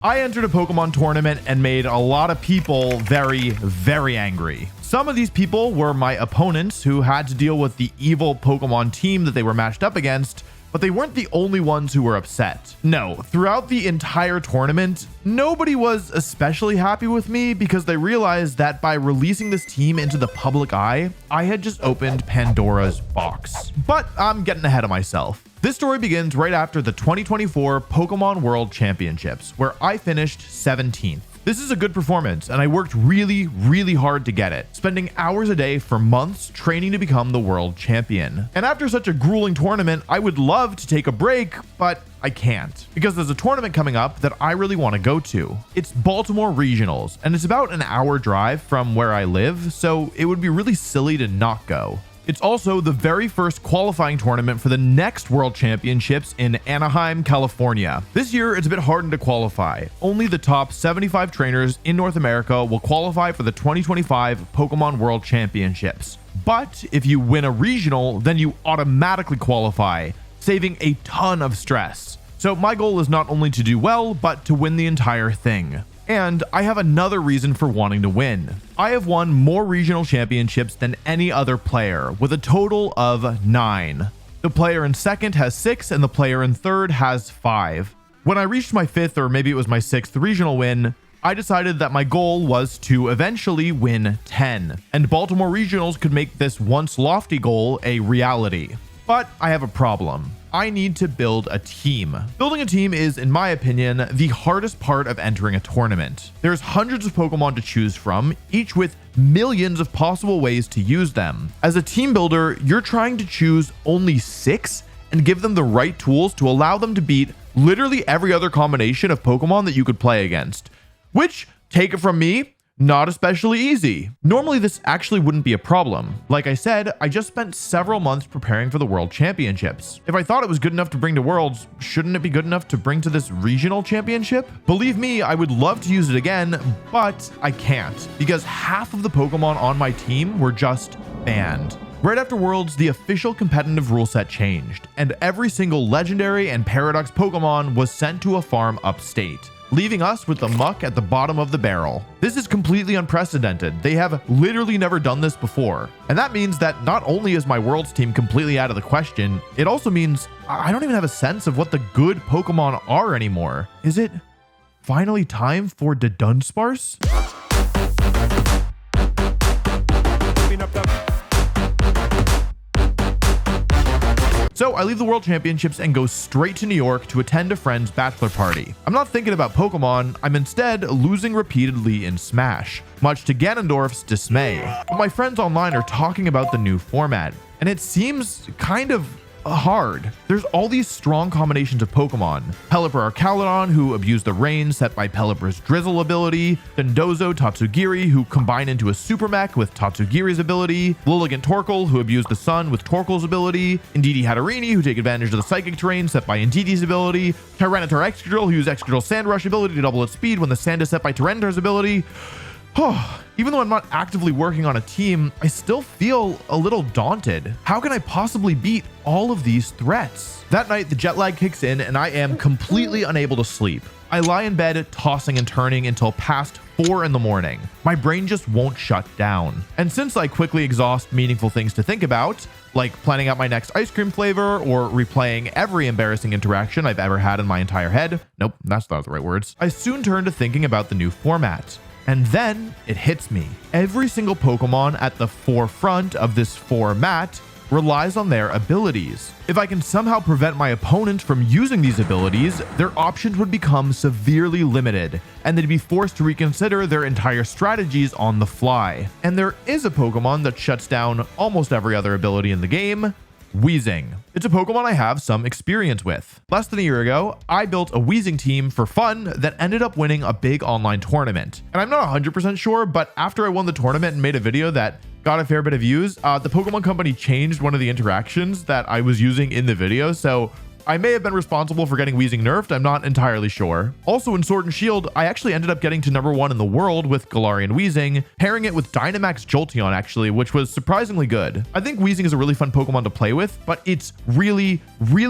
I entered a Pokemon tournament and made a lot of people very, very angry. Some of these people were my opponents who had to deal with the evil Pokemon team that they were matched up against, but they weren't the only ones who were upset. No, throughout the entire tournament, nobody was especially happy with me because they realized that by releasing this team into the public eye, I had just opened Pandora's box. But I'm getting ahead of myself. This story begins right after the 2024 Pokemon World Championships, where I finished 17th. This is a good performance, and I worked really, really hard to get it, spending hours a day for months training to become the world champion. And after such a grueling tournament, I would love to take a break, but I can't, because there's a tournament coming up that I really want to go to. It's Baltimore Regionals, and it's about an hour drive from where I live, so it would be really silly to not go. It's also the very first qualifying tournament for the next World Championships in Anaheim, California. This year, it's a bit harder to qualify. Only the top 75 trainers in North America will qualify for the 2025 Pokemon World Championships. But if you win a regional, then you automatically qualify, saving a ton of stress. So my goal is not only to do well, but to win the entire thing. And I have another reason for wanting to win. I have won more regional championships than any other player, with a total of 9. The player in second has 6, and the player in third has 5. When I reached my 5th, or maybe it was my 6th regional win, I decided that my goal was to eventually win 10, and Baltimore Regionals could make this once lofty goal a reality. But I have a problem. I need to build a team. Building a team is, in my opinion, the hardest part of entering a tournament. There's hundreds of Pokemon to choose from, each with millions of possible ways to use them. As a team builder, you're trying to choose only 6 and give them the right tools to allow them to beat literally every other combination of Pokemon that you could play against. Which, take it from me, not especially easy. Normally, this actually wouldn't be a problem. Like I said, I just spent several months preparing for the World Championships. If I thought it was good enough to bring to Worlds, shouldn't it be good enough to bring to this regional championship? Believe me, I would love to use it again, but I can't, because half of the Pokemon on my team were just banned. Right after Worlds, the official competitive rule set changed, and every single legendary and Paradox Pokemon was sent to a farm upstate, leaving us with the muck at the bottom of the barrel. This is completely unprecedented. They have literally never done this before. And that means that not only is my Worlds team completely out of the question, it also means I don't even have a sense of what the good Pokemon are anymore. Is it finally time for the Dunsparce? So I leave the World Championships and go straight to New York to attend a friend's bachelor party. I'm not thinking about Pokemon, I'm instead losing repeatedly in Smash, much to Ganondorf's dismay. But my friends online are talking about the new format, and it seems kind of hard. There's all these strong combinations of Pokemon. Pelipper Archaludon, who abuse the rain set by Pelipper's Drizzle ability, Dondozo Tatsugiri, who combine into a Super Mech with Tatsugiri's ability, Lilligant Torkoal, who abuse the sun with Torkoal's ability, Indeedee Hatterene, who take advantage of the Psychic Terrain set by Indeedee's ability, Tyranitar Excadrill, who use Excadrill's Sand Rush ability to double its speed when the sand is set by Tyranitar's ability. Even though I'm not actively working on a team, I still feel a little daunted. How can I possibly beat all of these threats? That night, the jet lag kicks in and I am completely unable to sleep. I lie in bed tossing and turning until past 4 in the morning. My brain just won't shut down. And since I quickly exhaust meaningful things to think about, like planning out my next ice cream flavor or replaying every embarrassing interaction I've ever had in my entire head, nope, that's not the right words, I soon turn to thinking about the new format. And then it hits me. Every single Pokemon at the forefront of this format relies on their abilities. If I can somehow prevent my opponent from using these abilities, their options would become severely limited, and they'd be forced to reconsider their entire strategies on the fly. And there is a Pokemon that shuts down almost every other ability in the game: Weezing. It's a Pokemon I have some experience with. Less than a year ago, I built a Weezing team for fun that ended up winning a big online tournament. And I'm not 100% sure, but after I won the tournament and made a video that got a fair bit of views, the Pokemon company changed one of the interactions that I was using in the video. So I may have been responsible for getting Weezing nerfed, I'm not entirely sure. Also in Sword and Shield, I actually ended up getting to #1 in the world with Galarian Weezing, pairing it with Dynamax Jolteon actually, which was surprisingly good. I think Weezing is a really fun Pokemon to play with, but it's really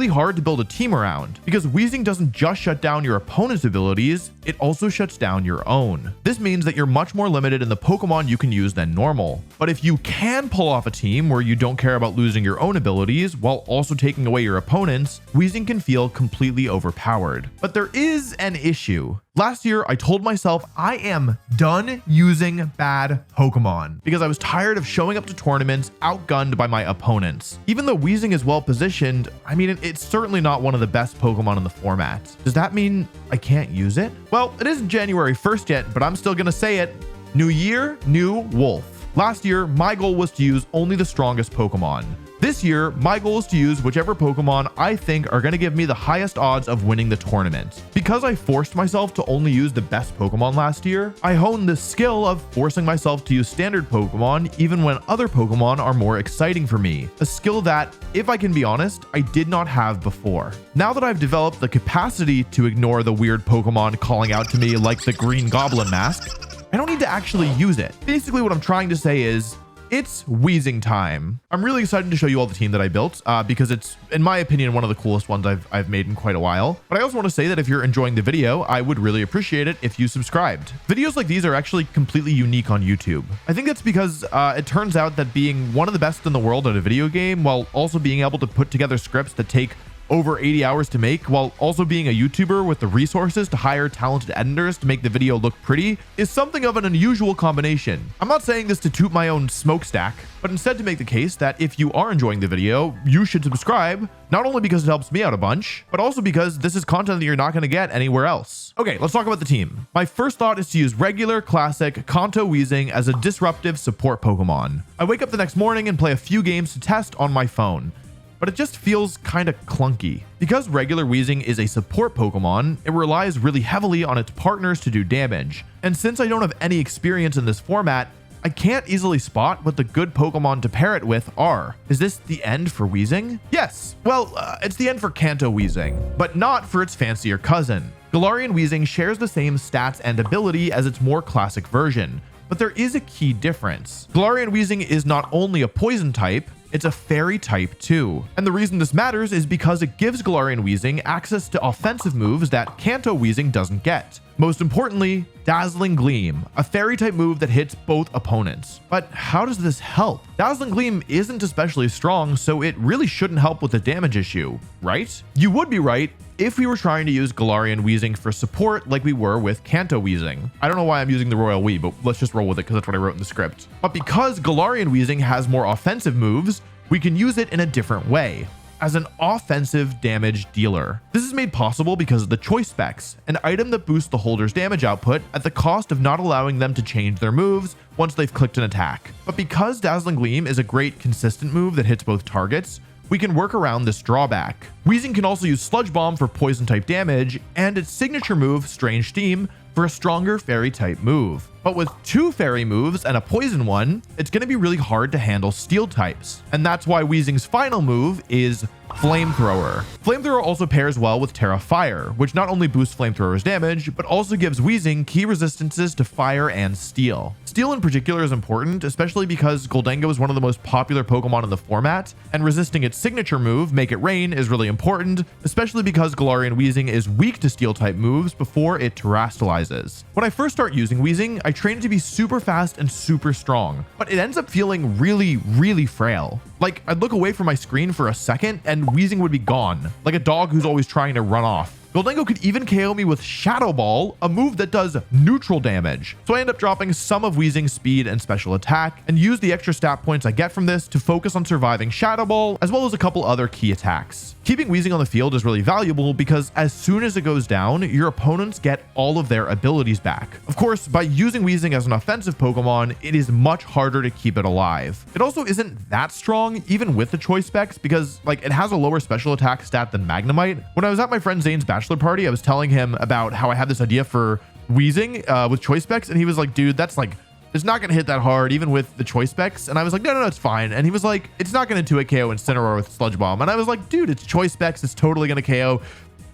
hard to build a team around because Weezing doesn't just shut down your opponent's abilities, it also shuts down your own. This means that you're much more limited in the Pokemon you can use than normal. But if you can pull off a team where you don't care about losing your own abilities while also taking away your opponents, Weezing can feel completely overpowered. But there is an issue. Last year, I told myself I am done using bad Pokemon because I was tired of showing up to tournaments outgunned by my opponents. Even though Weezing is well positioned, I mean, it's certainly not one of the best Pokemon in the format. Does that mean I can't use it? Well, it isn't January 1st yet, but I'm still gonna say it. New year, new Wolf. Last year, my goal was to use only the strongest Pokemon. This year, my goal is to use whichever Pokemon I think are going to give me the highest odds of winning the tournament. Because I forced myself to only use the best Pokemon last year, I honed the skill of forcing myself to use standard Pokemon even when other Pokemon are more exciting for me. A skill that, if I can be honest, I did not have before. Now that I've developed the capacity to ignore the weird Pokemon calling out to me like the Green Goblin mask, I don't need to actually use it. Basically what I'm trying to say is, it's Weezing time. I'm really excited to show you all the team that I built because it's, in my opinion, one of the coolest ones I've made in quite a while. But I also want to say that if you're enjoying the video, I would really appreciate it if you subscribed. Videos like these are actually completely unique on YouTube. I think that's because it turns out that being one of the best in the world at a video game while also being able to put together scripts that take over 80 hours to make while also being a YouTuber with the resources to hire talented editors to make the video look pretty is something of an unusual combination. I'm not saying this to toot my own smokestack, but instead to make the case that if you are enjoying the video, you should subscribe, not only because it helps me out a bunch, but also because this is content that you're not going to get anywhere else. Okay, let's talk about the team. My first thought is to use regular, classic Kanto Weezing as a disruptive support Pokemon. I wake up the next morning and play a few games to test on my phone, but it just feels kind of clunky. Because regular Weezing is a support Pokemon, it relies really heavily on its partners to do damage. And since I don't have any experience in this format, I can't easily spot what the good Pokemon to pair it with are. Is this the end for Weezing? Yes. Well, it's the end for Kanto Weezing, but not for its fancier cousin. Galarian Weezing shares the same stats and ability as its more classic version, but there is a key difference. Galarian Weezing is not only a poison type, it's a fairy type too. And the reason this matters is because it gives Galarian Weezing access to offensive moves that Kanto Weezing doesn't get. Most importantly, Dazzling Gleam, a fairy type move that hits both opponents. But how does this help? Dazzling Gleam isn't especially strong, so it really shouldn't help with the damage issue, right? You would be right if we were trying to use Galarian Weezing for support like we were with Kanto Weezing. I don't know why I'm using the Royal We, but let's just roll with it because that's what I wrote in the script. But because Galarian Weezing has more offensive moves, we can use it in a different way, as an offensive damage dealer. This is made possible because of the choice specs, an item that boosts the holder's damage output at the cost of not allowing them to change their moves once they've clicked an attack. But because Dazzling Gleam is a great consistent move that hits both targets, we can work around this drawback. Weezing can also use Sludge Bomb for poison type damage, and its signature move, Strange Steam, for a stronger fairy type move. But with two fairy moves and a poison one, it's going to be really hard to handle steel types. And that's why Weezing's final move is Flamethrower. Flamethrower also pairs well with Terra Fire, which not only boosts Flamethrower's damage, but also gives Weezing key resistances to fire and steel. Steel in particular is important, especially because Gholdengo is one of the most popular Pokemon in the format, and resisting its signature move, Make It Rain, is really important, especially because Galarian Weezing is weak to steel type moves before it terastallizes. When I first start using Weezing, I train it to be super fast and super strong, but it ends up feeling really frail. Like, I'd look away from my screen for a second and Weezing would be gone, like a dog who's always trying to run off. Gholdengo could even KO me with Shadow Ball, a move that does neutral damage. So I end up dropping some of Weezing's speed and special attack and use the extra stat points I get from this to focus on surviving Shadow Ball as well as a couple other key attacks. Keeping Weezing on the field is really valuable because as soon as it goes down, your opponents get all of their abilities back. Of course, by using Weezing as an offensive Pokemon, it is much harder to keep it alive. It also isn't that strong even with the choice specs because like it has a lower special attack stat than Magnemite. When I was at my friend Zane's bachelor party, I was telling him about how I had this idea for Weezing with choice specs, and he was like, dude, that's like It's not going to hit that hard, even with the choice specs. And I was like, no, it's fine. And he was like, it's not going to 2-hit KO Incineroar with Sludge Bomb. And I was like, dude, it's choice specs. It's totally going to KO.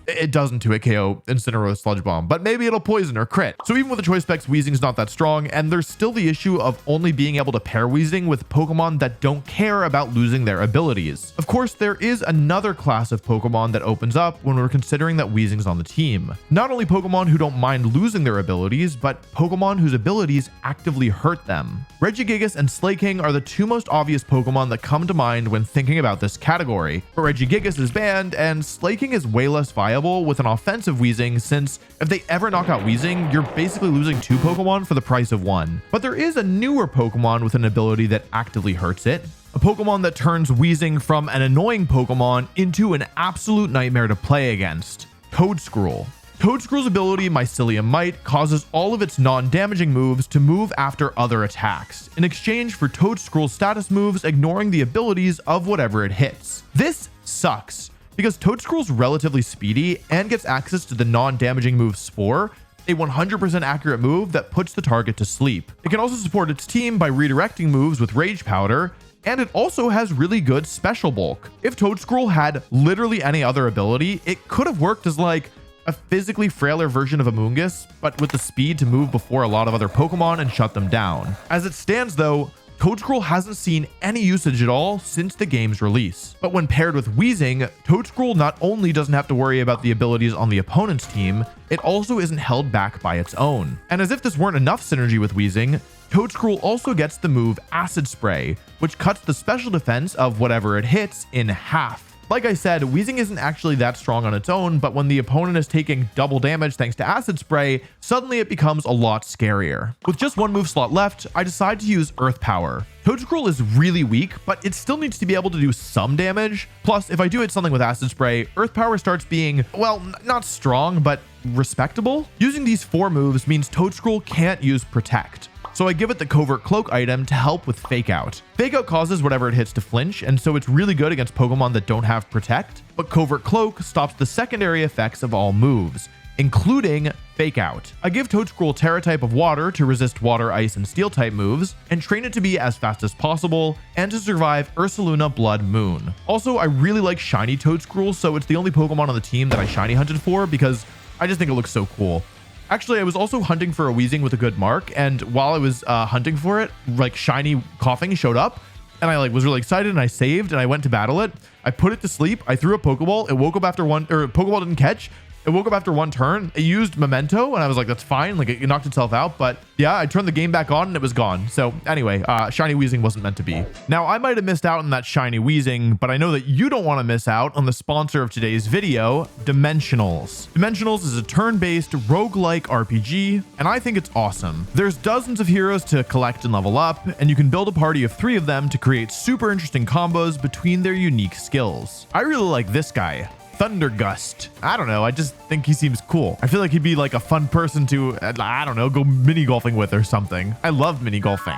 It doesn't 2-hit KO Incineroar Sludge Bomb, but maybe it'll poison or crit. So even with the choice specs, Weezing's not that strong, and there's still the issue of only being able to pair Weezing with Pokemon that don't care about losing their abilities. Of course, there is another class of Pokemon that opens up when we're considering that Weezing's on the team. Not only Pokemon who don't mind losing their abilities, but Pokemon whose abilities actively hurt them. Regigigas and Slaking are the two most obvious Pokemon that come to mind when thinking about this category. But Regigigas is banned, and Slaking is way less viable with an offensive Weezing, since if they ever knock out Weezing, you're basically losing 2 Pokemon for the price of 1. But there is a newer Pokemon with an ability that actively hurts it. A Pokemon that turns Weezing from an annoying Pokemon into an absolute nightmare to play against. Toedscruel. Toedscruel's ability, Mycelium Might, causes all of its non-damaging moves to move after other attacks, in exchange for Toedscruel's status moves ignoring the abilities of whatever it hits. This sucks, because Toedscruel's relatively speedy and gets access to the non-damaging move Spore, a 100% accurate move that puts the target to sleep. It can also support its team by redirecting moves with Rage Powder, and it also has really good Special Bulk. If Toedscruel had literally any other ability, it could have worked as like a physically frailer version of Amoonguss, but with the speed to move before a lot of other Pokemon and shut them down. As it stands though, Toedscruel hasn't seen any usage at all since the game's release. But when paired with Weezing, Toedscruel not only doesn't have to worry about the abilities on the opponent's team, it also isn't held back by its own. And as if this weren't enough synergy with Weezing, Toedscruel also gets the move Acid Spray, which cuts the special defense of whatever it hits in half. Like I said, Weezing isn't actually that strong on its own, but when the opponent is taking double damage thanks to Acid Spray, suddenly it becomes a lot scarier. With just one move slot left, I decide to use Earth Power. Toedscruel is really weak, but it still needs to be able to do some damage. Plus, if I do hit something with Acid Spray, Earth Power starts being, well, not strong, but respectable. Using these 4 moves means Toedscruel can't use Protect. So I give it the Covert Cloak item to help with Fake Out. Fake Out causes whatever it hits to flinch, and so it's really good against Pokemon that don't have Protect, but Covert Cloak stops the secondary effects of all moves, including Fake Out. I give Toedscruel Terra type of Water to resist Water, Ice, and Steel type moves, and train it to be as fast as possible, and to survive Ursaluna Blood Moon. Also, I really like Shiny Toedscruel, so it's the only Pokemon on the team that I Shiny hunted for because I just think it looks so cool. Actually, I was also hunting for a Weezing with a good mark, and while I was hunting for it, like Shiny Coughing showed up, and I was really excited, and I saved, and I went to battle it. I put it to sleep. I threw a Pokeball. It woke up after Pokeball didn't catch. It woke up after 1 turn. It used Memento, and I was like, that's fine. Like, it knocked itself out. But yeah, I turned the game back on, and it was gone. So anyway, Shiny Weezing wasn't meant to be. Now, I might have missed out on that Shiny Weezing, but I know that you don't want to miss out on the sponsor of today's video, Dimensionals. Dimensionals is a turn-based roguelike RPG, and I think it's awesome. There's dozens of heroes to collect and level up, and you can build a party of 3 of them to create super interesting combos between their unique skills. I really like this guy, Thundergust. I don't know, I just think he seems cool. I feel like he'd be like a fun person to, I don't know, go mini golfing with or something. I love mini golfing.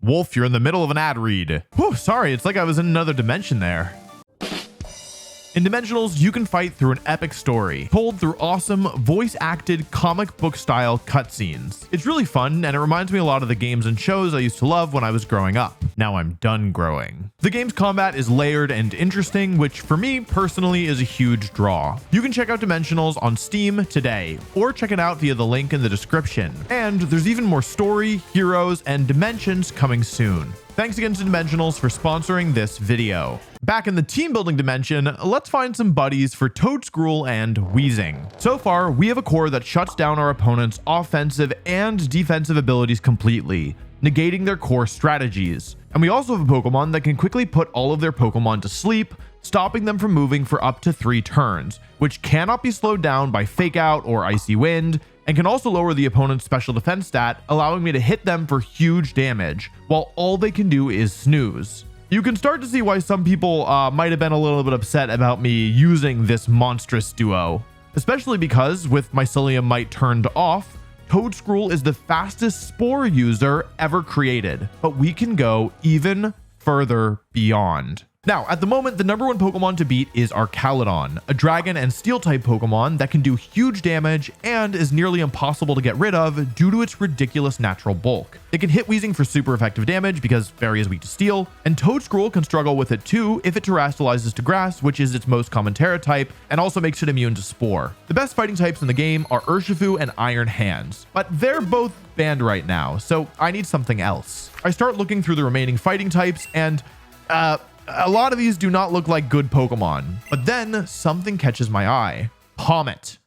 Wolf, you're in the middle of an ad read. Whew, sorry, it's like I was in another dimension there. In Dimensionals, you can fight through an epic story, told through awesome, voice-acted, comic book-style cutscenes. It's really fun, and it reminds me a lot of the games and shows I used to love when I was growing up. Now I'm done growing. The game's combat is layered and interesting, which for me, personally, is a huge draw. You can check out Dimensionals on Steam today, or check it out via the link in the description. And there's even more story, heroes, and dimensions coming soon. Thanks again to Dimensionals for sponsoring this video. Back in the team building dimension, let's find some buddies for Toedscruel and Weezing. So far, we have a core that shuts down our opponent's offensive and defensive abilities completely, negating their core strategies. And we also have a Pokemon that can quickly put all of their Pokemon to sleep, stopping them from moving for up to 3 turns, which cannot be slowed down by Fake Out or Icy Wind, and can also lower the opponent's special defense stat, allowing me to hit them for huge damage, while all they can do is snooze. You can start to see why some people might have been a little bit upset about me using this monstrous duo, especially because with Mycelium Might turned off, Toedscruel is the fastest Spore user ever created, but we can go even further beyond. Now, at the moment, the number one Pokemon to beat is Archaludon, a dragon and steel type Pokemon that can do huge damage and is nearly impossible to get rid of due to its ridiculous natural bulk. It can hit Weezing for super effective damage because Fairy is weak to steel, and Toedscruel can struggle with it too if it terastallizes to grass, which is its most common Terra type, and also makes it immune to Spore. The best fighting types in the game are Urshifu and Iron Hands, but they're both banned right now, so I need something else. I start looking through the remaining fighting types, and a lot of these do not look like good Pokemon, but then something catches my eye. Pommet.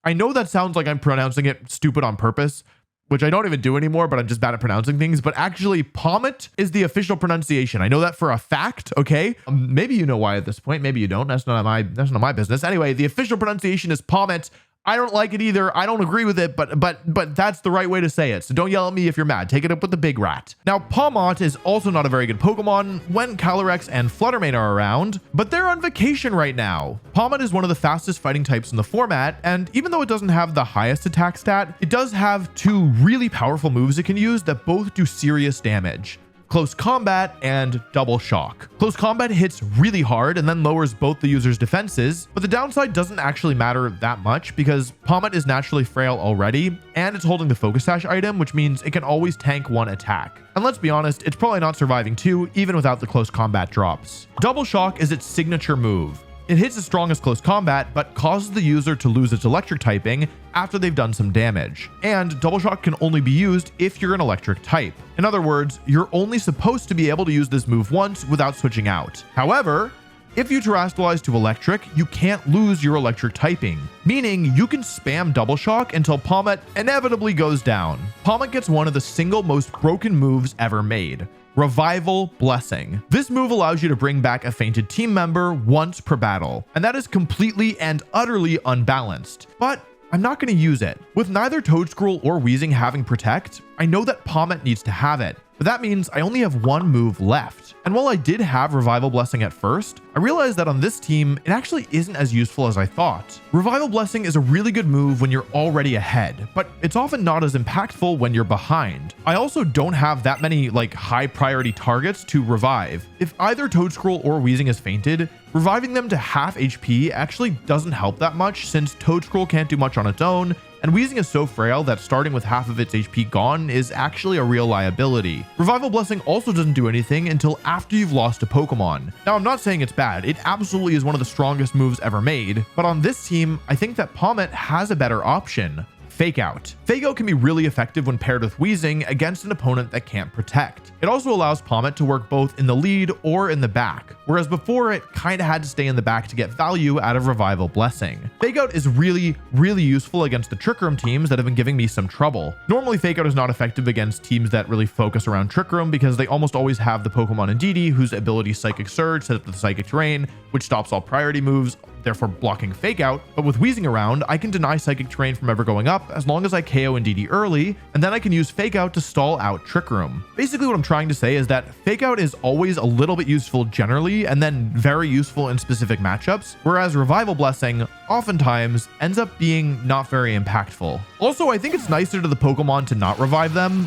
I know that sounds like I'm pronouncing it stupid on purpose, which I don't even do anymore, but I'm just bad at pronouncing things. But actually, Pommet is the official pronunciation. I know that for a fact, okay? Maybe you know why at this point. Maybe you don't. That's not my business. Anyway, the official pronunciation is Pommet. I don't like it either. I don't agree with it, but that's the right way to say it. So don't yell at me if you're mad. Take it up with the big rat. Now, Pawmot is also not a very good Pokemon when Calyrex and Fluttermane are around, but they're on vacation right now. Pawmot is one of the fastest fighting types in the format, and even though it doesn't have the highest attack stat, it does have two really powerful moves it can use that both do serious damage. Close Combat and Double Shock. Close Combat hits really hard and then lowers both the user's defenses, but the downside doesn't actually matter that much because Pawmot is naturally frail already, and it's holding the Focus Sash item, which means it can always tank one attack. And let's be honest, it's probably not surviving two, even without the Close Combat drops. Double Shock is its signature move. It hits as strong as Close Combat, but causes the user to lose its electric typing after they've done some damage. And Double Shock can only be used if you're an electric type. In other words, you're only supposed to be able to use this move once without switching out. However, if you terastallize to electric, you can't lose your electric typing, meaning you can spam Double Shock until Pawmot inevitably goes down. Pawmot gets one of the single most broken moves ever made. Revival Blessing. This move allows you to bring back a fainted team member once per battle, and that is completely and utterly unbalanced. But I'm not going to use it. With neither Toedscruel or Weezing having Protect, I know that Pawmot needs to have it, but that means I only have one move left. And while I did have Revival Blessing at first, I realized that on this team, it actually isn't as useful as I thought. Revival Blessing is a really good move when you're already ahead, but it's often not as impactful when you're behind. I also don't have that many high priority targets to revive. If either Toedscruel or Weezing is fainted, reviving them to half HP actually doesn't help that much since Toedscruel can't do much on its own, and Weezing is so frail that starting with half of its HP gone is actually a real liability. Revival Blessing also doesn't do anything until after you've lost a Pokemon. Now, I'm not saying it's bad. It absolutely is one of the strongest moves ever made, but on this team, I think that Pawmot has a better option. Fake Out. Fake Out can be really effective when paired with Weezing against an opponent that can't protect. It also allows Pawmot to work both in the lead or in the back, whereas before it kind of had to stay in the back to get value out of Revival Blessing. Fake Out is really useful against the Trick Room teams that have been giving me some trouble. Normally, Fake Out is not effective against teams that really focus around Trick Room because they almost always have the Pokemon Indeedee, whose ability Psychic Surge sets up the Psychic Terrain, which stops all priority moves, therefore blocking Fake Out. But with Weezing around, I can deny Psychic Terrain from ever going up as long as I KO Indeedee early, and then I can use Fake Out to stall out Trick Room. Basically what I'm trying to say is that Fake Out is always a little bit useful generally and then very useful in specific matchups, whereas Revival Blessing oftentimes ends up being not very impactful. Also, I think it's nicer to the Pokemon to not revive them.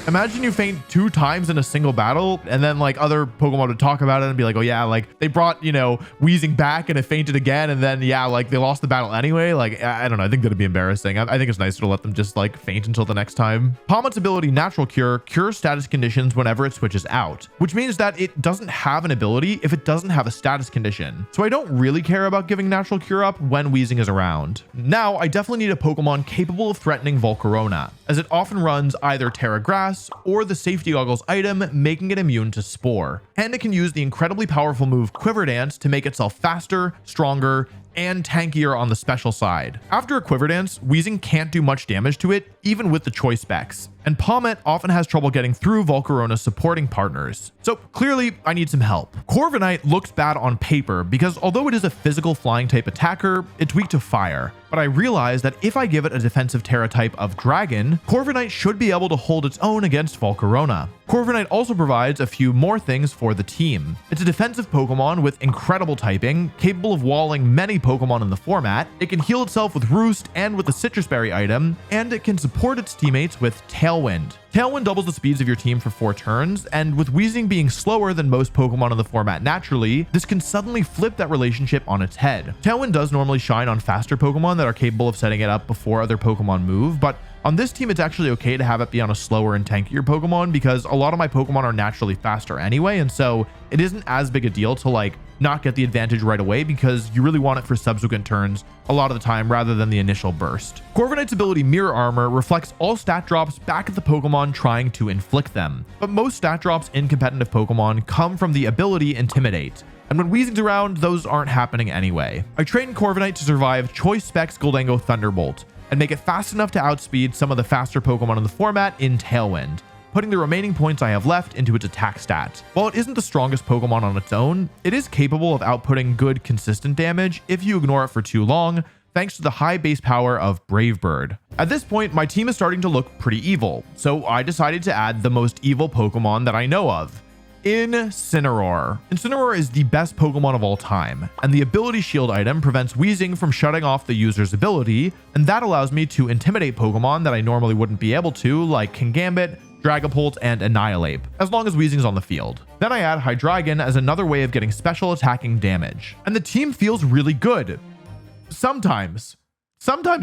Imagine you faint 2 times in a single battle and then other Pokemon would talk about it and be like, oh yeah, they brought, Weezing back and it fainted again, and then yeah, they lost the battle anyway. I don't know, I think that'd be embarrassing. I think it's nicer to let them just faint until the next time. Pawmot's ability Natural Cure cures status conditions whenever it switches out, which means that it doesn't have an ability if it doesn't have a status condition. So I don't really care about giving Natural Cure up when Weezing is around. Now, I definitely need a Pokemon capable of threatening Volcarona, as it often runs either Terra Grass or the Safety Goggles item, making it immune to Spore. And it can use the incredibly powerful move Quiver Dance to make itself faster, stronger, and tankier on the special side. After a Quiver Dance, Weezing can't do much damage to it, even with the choice specs, and Pawmot often has trouble getting through Volcarona's supporting partners. So clearly, I need some help. Corviknight looks bad on paper because although it is a physical flying type attacker, it's weak to fire. But I realized that if I give it a defensive Terra type of Dragon, Corviknight should be able to hold its own against Volcarona. Corviknight also provides a few more things for the team. It's a defensive Pokemon with incredible typing, capable of walling many Pokemon in the format. It can heal itself with Roost and with the Citrus Berry item, and it can support its teammates with Tail Tailwind. Tailwind doubles the speeds of your team for 4 turns, and with Weezing being slower than most Pokemon in the format naturally, this can suddenly flip that relationship on its head. Tailwind does normally shine on faster Pokemon that are capable of setting it up before other Pokemon move, but on this team, it's actually okay to have it be on a slower and tankier Pokemon because a lot of my Pokemon are naturally faster anyway, and so it isn't as big a deal to like not get the advantage right away because you really want it for subsequent turns a lot of the time rather than the initial burst. Corviknight's ability Mirror Armor reflects all stat drops back at the Pokemon trying to inflict them, but most stat drops in competitive Pokemon come from the ability Intimidate. And when Weezing's around, those aren't happening anyway. I trained Corviknight to survive Choice Specs Gholdengo Thunderbolt and make it fast enough to outspeed some of the faster Pokemon in the format in Tailwind, putting the remaining points I have left into its attack stat. While it isn't the strongest Pokemon on its own, it is capable of outputting good consistent damage if you ignore it for too long, thanks to the high base power of Brave Bird. At this point, my team is starting to look pretty evil, so I decided to add the most evil Pokemon that I know of. Incineroar. Incineroar is the best Pokemon of all time, and the ability shield item prevents Weezing from shutting off the user's ability, and that allows me to intimidate Pokemon that I normally wouldn't be able to, like Kingambit, Dragapult, and Annihilate, as long as Weezing's on the field. Then I add Hydreigon as another way of getting special attacking damage, and the team feels really good. Sometimes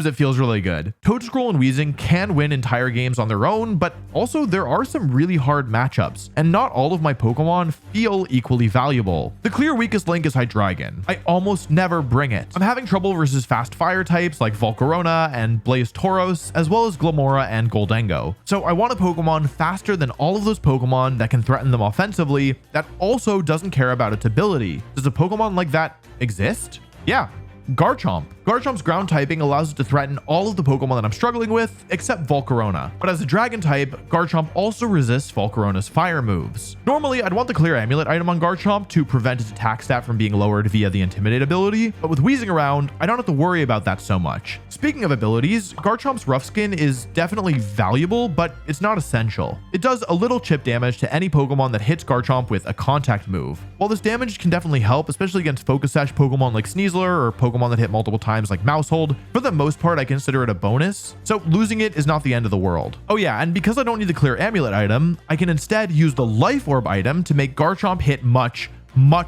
it feels really good. Toedscruel and Weezing can win entire games on their own, but also there are some really hard matchups, and not all of my Pokemon feel equally valuable. The clear weakest link is Hydreigon. I almost never bring it. I'm having trouble versus fast fire types like Volcarona and Blaze Tauros, as well as Glamora and Gholdengo. So I want a Pokemon faster than all of those Pokemon that can threaten them offensively, that also doesn't care about its ability. Does a Pokemon like that exist? Yeah. Garchomp. Garchomp's ground typing allows it to threaten all of the Pokemon that I'm struggling with, except Volcarona. But as a dragon type, Garchomp also resists Volcarona's fire moves. Normally, I'd want the clear amulet item on Garchomp to prevent its attack stat from being lowered via the Intimidate ability, but with Weezing around, I don't have to worry about that so much. Speaking of abilities, Garchomp's Rough Skin is definitely valuable, but it's not essential. It does a little chip damage to any Pokemon that hits Garchomp with a contact move. While this damage can definitely help, especially against Focus Sash Pokemon like Sneasler or Pokemon that hit multiple times like Mousehold, for the most part I consider it a bonus, so losing it is not the end of the world. Oh yeah, and because I don't need the clear amulet item, I can instead use the Life Orb item to make Garchomp hit much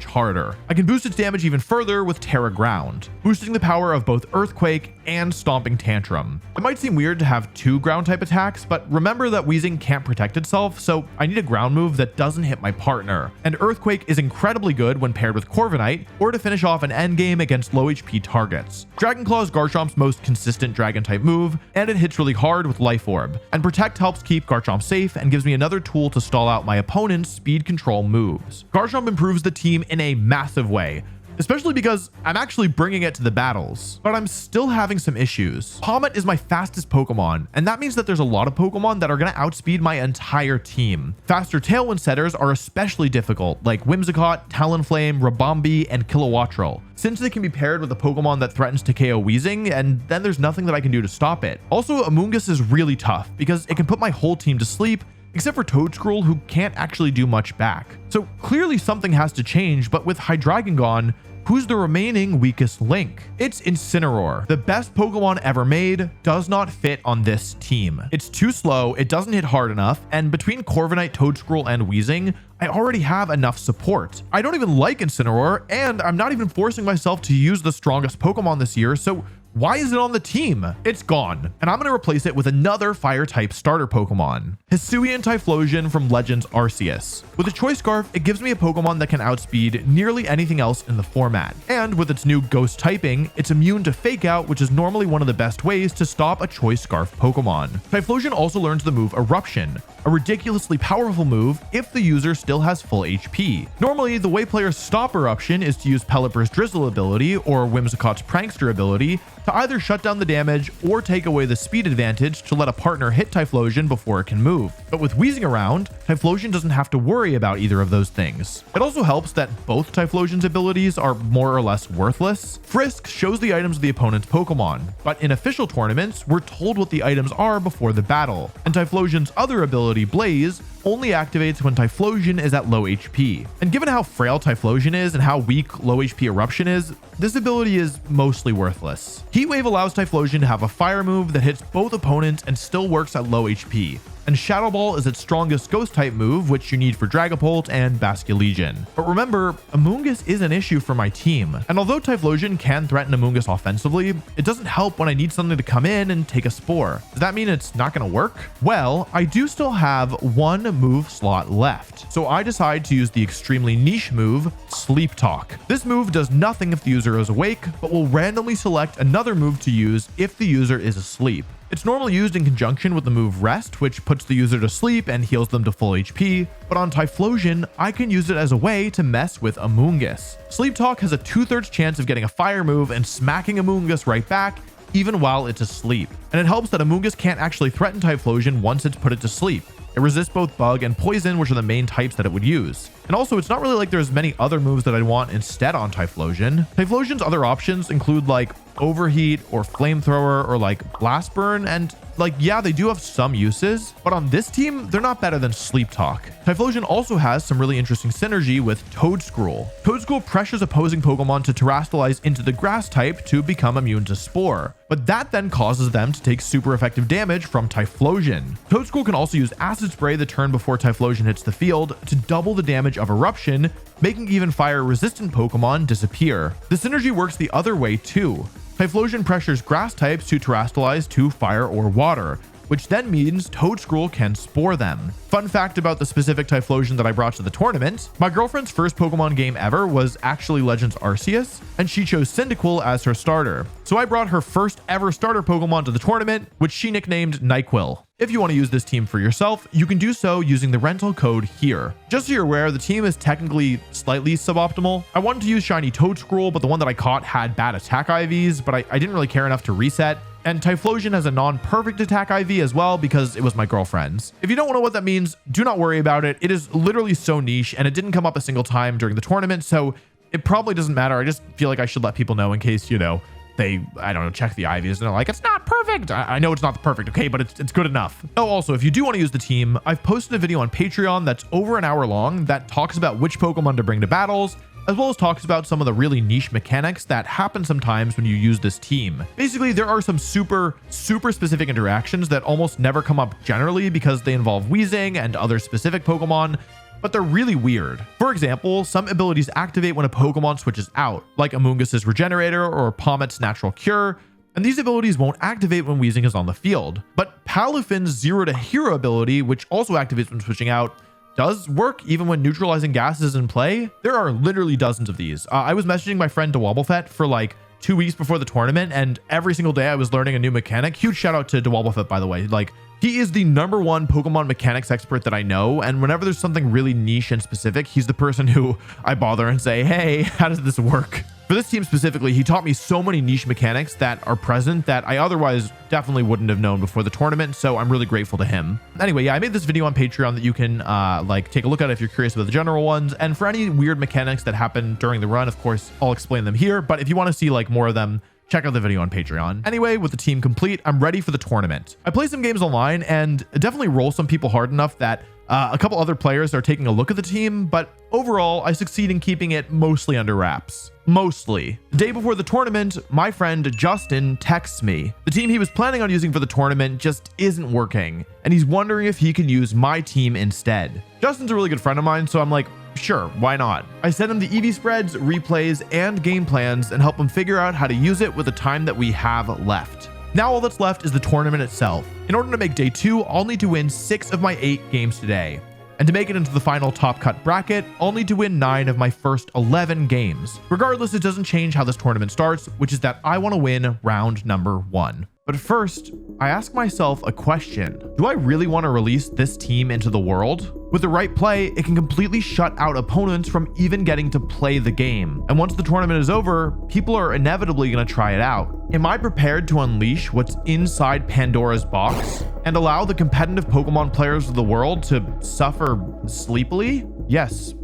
harder. I can boost its damage even further with Terra Ground, boosting the power of both Earthquake and Stomping Tantrum. It might seem weird to have 2 ground type attacks, but remember that Weezing can't protect itself, so I need a ground move that doesn't hit my partner. And Earthquake is incredibly good when paired with Corviknight, or to finish off an endgame against low HP targets. Dragon Claw is Garchomp's most consistent dragon type move, and it hits really hard with Life Orb. And Protect helps keep Garchomp safe and gives me another tool to stall out my opponent's speed control moves. Garchomp improves the team in a massive way, especially because I'm actually bringing it to the battles, but I'm still having some issues. Comet is my fastest Pokemon, and that means that there's a lot of Pokemon that are going to outspeed my entire team. Faster Tailwind setters are especially difficult, like Whimsicott, Talonflame, Rabombi, and Kilowattrel, since they can be paired with a Pokemon that threatens to KO Weezing, and then there's nothing that I can do to stop it. Also, Amoonguss is really tough because it can put my whole team to sleep, except for Toedscruel, who can't actually do much back. So clearly something has to change, but with Hydreigon gone, who's the remaining weakest link? It's Incineroar. The best Pokemon ever made does not fit on this team. It's too slow, it doesn't hit hard enough, and between Corviknight, Toedscruel, and Weezing, I already have enough support. I don't even like Incineroar, and I'm not even forcing myself to use the strongest Pokemon this year, so why is it on the team? It's gone, and I'm going to replace it with another fire-type starter Pokemon, Hisuian Typhlosion from Legends Arceus. With a Choice Scarf, it gives me a Pokemon that can outspeed nearly anything else in the format, and with its new Ghost typing, it's immune to Fake Out, which is normally one of the best ways to stop a Choice Scarf Pokemon. Typhlosion also learns the move Eruption, a ridiculously powerful move if the user still has full HP. Normally, the way players stop Eruption is to use Pelipper's Drizzle ability or Whimsicott's Prankster ability to either shut down the damage or take away the speed advantage to let a partner hit Typhlosion before it can move. But with Weezing around, Typhlosion doesn't have to worry about either of those things. It also helps that both Typhlosion's abilities are more or less worthless. Frisk shows the items of the opponent's Pokemon, but in official tournaments, we're told what the items are before the battle, and Typhlosion's other ability, Blaze, only activates when Typhlosion is at low HP. And given how frail Typhlosion is and how weak low HP Eruption is, this ability is mostly worthless. Heatwave allows Typhlosion to have a fire move that hits both opponents and still works at low HP. and Shadow Ball is its strongest ghost type move, which you need for Dragapult and Basculegion. But remember, Amoonguss is an issue for my team, and although Typhlosion can threaten Amoonguss offensively, it doesn't help when I need something to come in and take a Spore. Does that mean it's not going to work? Well, I do still have one move slot left, so I decide to use the extremely niche move, Sleep Talk. This move does nothing if the user is awake, but will randomly select another move to use if the user is asleep. It's normally used in conjunction with the move Rest, which puts the user to sleep and heals them to full HP, but on Typhlosion, I can use it as a way to mess with Amoonguss. Sleep Talk has a 2/3 chance of getting a fire move and smacking Amoonguss right back, even while it's asleep. And it helps that Amoonguss can't actually threaten Typhlosion once it's put it to sleep. It resists both Bug and Poison, which are the main types that it would use. And also, it's not really like there's many other moves that I'd want instead on Typhlosion. Typhlosion's other options include like Overheat or Flamethrower or like Blast Burn, and like, yeah, they do have some uses, but on this team, they're not better than Sleep Talk. Typhlosion also has some really interesting synergy with Toedscruel. Toedscruel pressures opposing Pokemon to terastallize into the grass type to become immune to Spore, but that then causes them to take super effective damage from Typhlosion. Toedscruel can also use Acid Spray the turn before Typhlosion hits the field to double the damage of Eruption, making even fire-resistant Pokemon disappear. The synergy works the other way too. Typhlosion pressures grass types to terastallize to fire or water, which then means Toedscruel can spore them. Fun fact about the specific Typhlosion that I brought to the tournament, my girlfriend's first Pokemon game ever was actually Legends Arceus, and she chose Cyndaquil as her starter. So I brought her first ever starter Pokemon to the tournament, which she nicknamed NyQuil. If you want to use this team for yourself, you can do so using the rental code here. Just so you're aware, the team is technically slightly suboptimal. I wanted to use Shiny Toedscruel, but the one that I caught had bad attack IVs, but I didn't really care enough to reset. And Typhlosion has a non-perfect attack IV as well because it was my girlfriend's. If you don't know what that means, do not worry about it. It is literally so niche and it didn't come up a single time during the tournament, so it probably doesn't matter. I just feel like I should let people know in case, you know, they, I don't know, check the IVs and they're like, it's not perfect. I know it's not perfect, okay, but it's good enough. Oh, also, if you do want to use the team, I've posted a video on Patreon that's over an hour long that talks about which Pokemon to bring to battles, as well as talks about some of the really niche mechanics that happen sometimes when you use this team. Basically, there are some super specific interactions that almost never come up generally because they involve Weezing and other specific Pokemon, but they're really weird. For example, some abilities activate when a Pokemon switches out, like Amoonguss's Regenerator or Pommet's Natural Cure, and these abilities won't activate when Weezing is on the field. But Palufin's Zero to Hero ability, which also activates when switching out, does work even when neutralizing gas is in play. There are literally dozens of these. I was messaging my friend Dewobblefett for like 2 weeks before the tournament, and every single day I was learning a new mechanic. Huge shout out to Dewobblefett, by the way. Like, he is the #1 Pokemon mechanics expert that I know, and whenever there's something really niche and specific, he's the person who I bother and say, hey, how does this work? For this team specifically, he taught me so many niche mechanics that are present that I otherwise definitely wouldn't have known before the tournament, so I'm really grateful to him. Anyway, yeah, I made this video on Patreon that you can like take a look at if you're curious about the general ones, and for any weird mechanics that happen during the run, of course, I'll explain them here, but if you want to see like more of them, check out the video on Patreon. Anyway, with the team complete, I'm ready for the tournament. I play some games online and definitely roll some people hard enough that a couple other players are taking a look at the team, but overall, I succeed in keeping it mostly under wraps. Mostly. The day before the tournament, my friend Justin texts me. The team he was planning on using for the tournament just isn't working, and he's wondering if he can use my team instead. Justin's a really good friend of mine, so I'm like, sure, why not? I send him the EV spreads, replays, and game plans and help him figure out how to use it with the time that we have left. Now all that's left is the tournament itself. In order to make day 2, I'll need to win 6 of my 8 games today. And to make it into the final top cut bracket, I'll need to win 9 of my first 11 games. Regardless, it doesn't change how this tournament starts, which is that I want to win round number 1. But first, I ask myself a question. Do I really want to release this team into the world? With the right play, it can completely shut out opponents from even getting to play the game. And once the tournament is over, people are inevitably going to try it out. Am I prepared to unleash what's inside Pandora's box and allow the competitive Pokemon players of the world to suffer sleepily? Yes.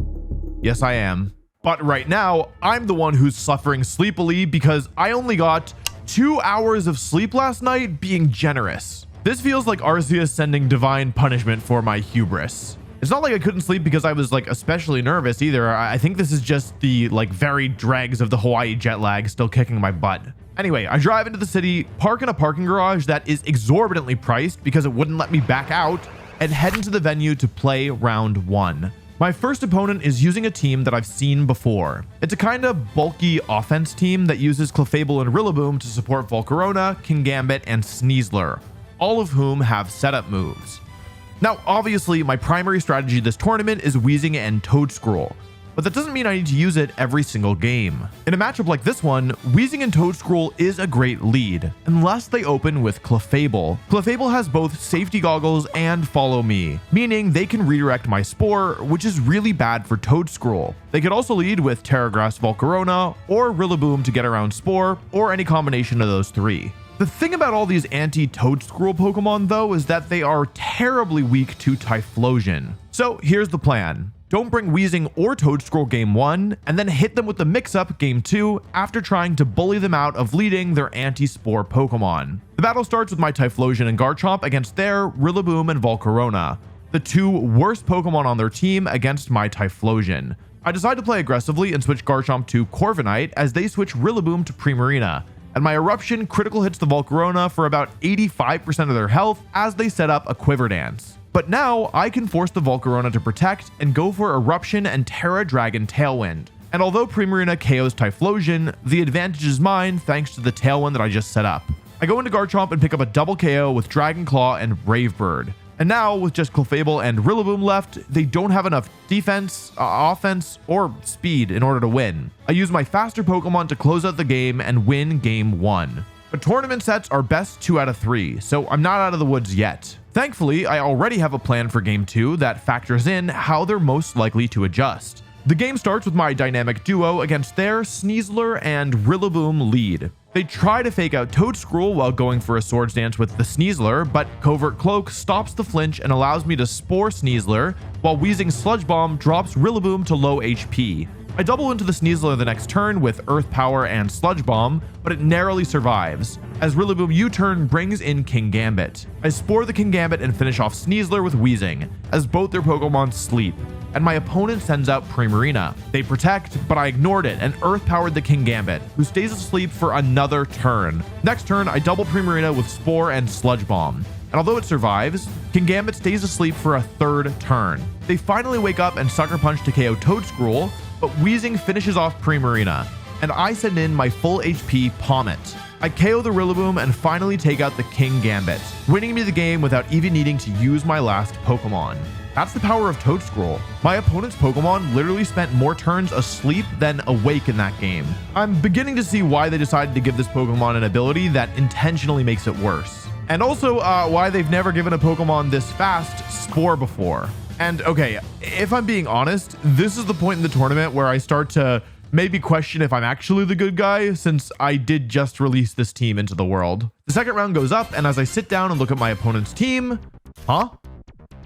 Yes, I am. But right now, I'm the one who's suffering sleepily because I only got 2 hours of sleep last night, being generous. This feels like Arceus sending divine punishment for my hubris. It's not like I couldn't sleep because I was like especially nervous either. I think this is just the like very dregs of the Hawaii jet lag still kicking my butt. Anyway, I drive into the city, park in a parking garage that is exorbitantly priced because it wouldn't let me back out, and head into the venue to play round 1. My first opponent is using a team that I've seen before. It's a kind of bulky offense team that uses Clefable and Rillaboom to support Volcarona, Kingambit, and Sneasler, all of whom have setup moves. Now, obviously, my primary strategy this tournament is Weezing and Toedscruel, but that doesn't mean I need to use it every single game. In a matchup like this one, Weezing and Toedscruel is a great lead, unless they open with Clefable. Clefable has both Safety Goggles and Follow Me, meaning they can redirect my Spore, which is really bad for Toedscruel. They could also lead with Terra Grass Volcarona, or Rillaboom to get around Spore, or any combination of those 3. The thing about all these anti-Toedscruel Pokemon though is that they are terribly weak to Typhlosion. So here's the plan. Don't bring Weezing or Toedscruel game 1, and then hit them with the mix-up game 2 after trying to bully them out of leading their anti-Spore Pokemon. The battle starts with my Typhlosion and Garchomp against their Rillaboom and Volcarona, the 2 worst Pokemon on their team against my Typhlosion. I decide to play aggressively and switch Garchomp to Corviknight as they switch Rillaboom to Primarina, and my Eruption critical hits the Volcarona for about 85% of their health as they set up a Quiver Dance. But now I can force the Volcarona to protect and go for Eruption and Terra Dragon Tailwind. And although Primarina KOs Typhlosion, the advantage is mine thanks to the Tailwind that I just set up. I go into Garchomp and pick up a double KO with Dragon Claw and Brave Bird. And now, with just Clefable and Rillaboom left, they don't have enough defense, offense, or speed in order to win. I use my faster Pokemon to close out the game and win game 1. But tournament sets are best 2 out of 3, so I'm not out of the woods yet. Thankfully, I already have a plan for game 2 that factors in how they're most likely to adjust. The game starts with my dynamic duo against their Sneasler and Rillaboom lead. They try to fake out Toedscruel while going for a Swords Dance with the Sneasler, but Covert Cloak stops the flinch and allows me to Spore Sneasler, while Weezing Sludge Bomb drops Rillaboom to low HP. I double into the Sneasler the next turn with Earth Power and Sludge Bomb, but it narrowly survives, as Rillaboom U-turn brings in Kingambit. I Spore the Kingambit and finish off Sneasler with Weezing, as both their Pokemon sleep, and my opponent sends out Primarina. They protect, but I ignored it and Earth-powered the Kingambit, who stays asleep for another turn. Next turn, I double Primarina with Spore and Sludge Bomb. And although it survives, Kingambit stays asleep for a 3rd turn. They finally wake up and Sucker Punch to KO Toedscruel, but Weezing finishes off Primarina, and I send in my full HP Pommet. I KO the Rillaboom and finally take out the Kingambit, winning me the game without even needing to use my last Pokemon. That's the power of Toedscruel. My opponent's Pokemon literally spent more turns asleep than awake in that game. I'm beginning to see why they decided to give this Pokemon an ability that intentionally makes it worse. And also why they've never given a Pokemon this fast Spore before. And okay, if I'm being honest, this is the point in the tournament where I start to maybe question if I'm actually the good guy, since I did just release this team into the world. The second round goes up, and as I sit down and look at my opponent's team,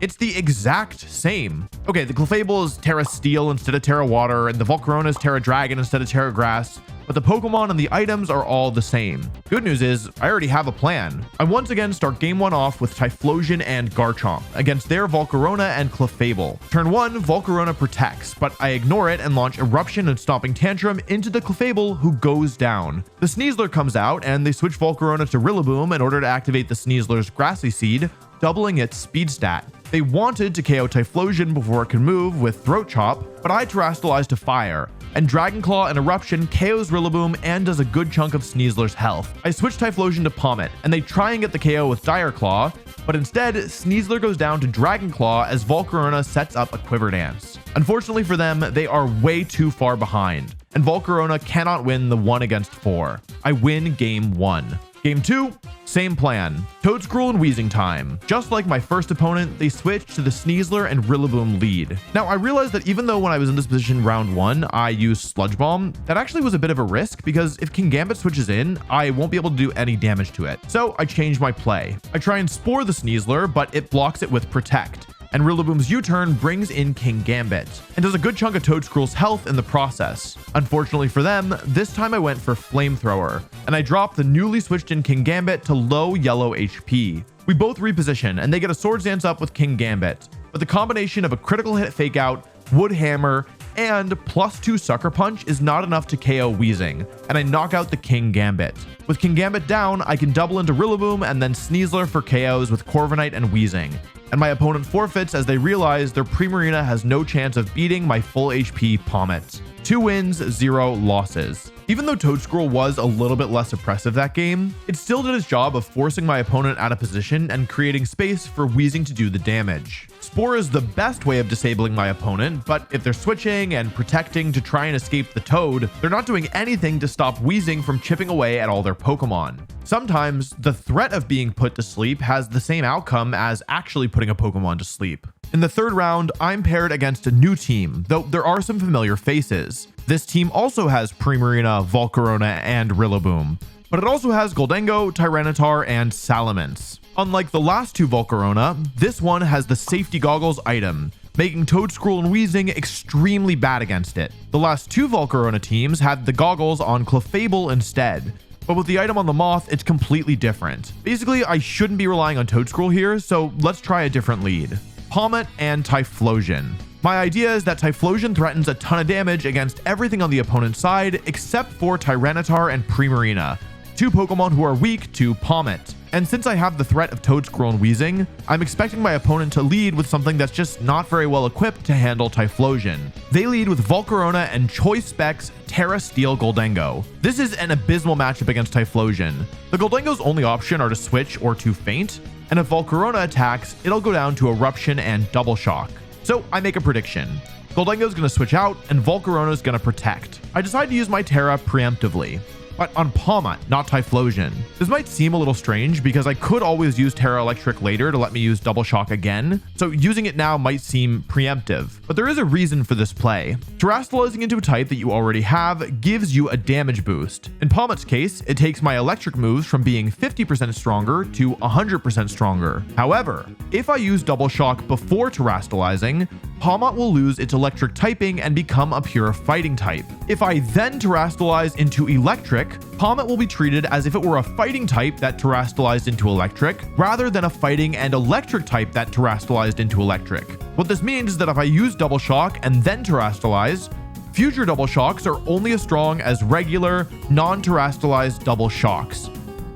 it's the exact same. Okay, the Clefable is Terra Steel instead of Terra Water, and the Volcarona is Terra Dragon instead of Terra Grass, but the Pokemon and the items are all the same. Good news is, I already have a plan. I once again start game 1 off with Typhlosion and Garchomp against their Volcarona and Clefable. Turn 1, Volcarona protects, but I ignore it and launch Eruption and Stomping Tantrum into the Clefable, who goes down. The Sneasler comes out, and they switch Volcarona to Rillaboom in order to activate the Sneasler's Grassy Seed, doubling its speed stat. They wanted to KO Typhlosion before it could move with Throat Chop, but I Terrastalize to Fire, and Dragon Claw and Eruption KOs Rillaboom and does a good chunk of Sneasler's health. I switch Typhlosion to Pommet, and they try and get the KO with Dire Claw, but instead, Sneasler goes down to Dragon Claw as Volcarona sets up a Quiver Dance. Unfortunately for them, they are way too far behind, and Volcarona cannot win the 1 against 4. I win game 1. Game 2, same plan. Toedscruel and Weezing time. Just like my first opponent, they switched to the Sneasler and Rillaboom lead. Now, I realized that even though when I was in this position round 1, I used Sludge Bomb, that actually was a bit of a risk because if Kingambit switches in, I won't be able to do any damage to it. So I changed my play. I try and Spore the Sneasler, but it blocks it with Protect. And Rillaboom's U-turn brings in Kingambit, and does a good chunk of Toedscruel's health in the process. Unfortunately for them, this time I went for Flamethrower, and I dropped the newly switched in Kingambit to low yellow HP. We both reposition, and they get a Swords Dance up with Kingambit, but the combination of a critical hit fake out, Wood Hammer, and +2 Sucker Punch is not enough to KO Weezing, and I knock out the Kingambit. With Kingambit down, I can double into Rillaboom and then Sneasler for KOs with Corviknight and Weezing. and my opponent forfeits as they realize their Primarina has no chance of beating my full HP Pommet. 2 wins, 0 losses. Even though Toadscroll was a little bit less oppressive that game, it still did its job of forcing my opponent out of position and creating space for Weezing to do the damage. Spore is the best way of disabling my opponent, but if they're switching and protecting to try and escape the Toad, they're not doing anything to stop Weezing from chipping away at all their Pokemon. Sometimes, the threat of being put to sleep has the same outcome as actually putting a Pokemon to sleep. In the third round, I'm paired against a new team, though there are some familiar faces. This team also has Primarina, Volcarona, and Rillaboom, but it also has Gholdengo, Tyranitar, and Salamence. Unlike the last 2 Volcarona, this one has the Safety Goggles item, making Toadscroll and Weezing extremely bad against it. The last 2 Volcarona teams had the goggles on Clefable instead, but with the item on the Moth, it's completely different. Basically, I shouldn't be relying on Toadscroll here, so let's try a different lead. Pommet and Typhlosion. My idea is that Typhlosion threatens a ton of damage against everything on the opponent's side except for Tyranitar and Primarina, 2 Pokemon who are weak to Pommet. And since I have the threat of Toadscroll and Weezing, I'm expecting my opponent to lead with something that's just not very well equipped to handle Typhlosion. They lead with Volcarona and Choice Specs Terra Steel Gholdengo. This is an abysmal matchup against Typhlosion. The Gholdengo's only option are to switch or to faint, and if Volcarona attacks, it'll go down to Eruption and Double Shock. So I make a prediction. Gholdengo's gonna switch out and Volcarona's gonna protect. I decide to use my Terra preemptively, but on Pommet, not Typhlosion. This might seem a little strange because I could always use Terra Electric later to let me use Double Shock again, so using it now might seem preemptive, but there is a reason for this play. Terastallizing into a type that you already have gives you a damage boost. In Pommet's case, it takes my electric moves from being 50% stronger to 100% stronger. However, if I use Double Shock before Terastallizing, Pommet will lose its electric typing and become a pure fighting type. If I then Terastallize into electric, Pommet will be treated as if it were a fighting type that terastallized into electric, rather than a fighting and electric type that terastallized into electric. What this means is that if I use Double Shock and then Terastallize, future Double Shocks are only as strong as regular, non-terastallized Double Shocks.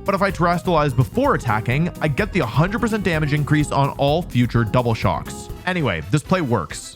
But if I Terastallize before attacking, I get the 100% damage increase on all future Double Shocks. Anyway, this play works.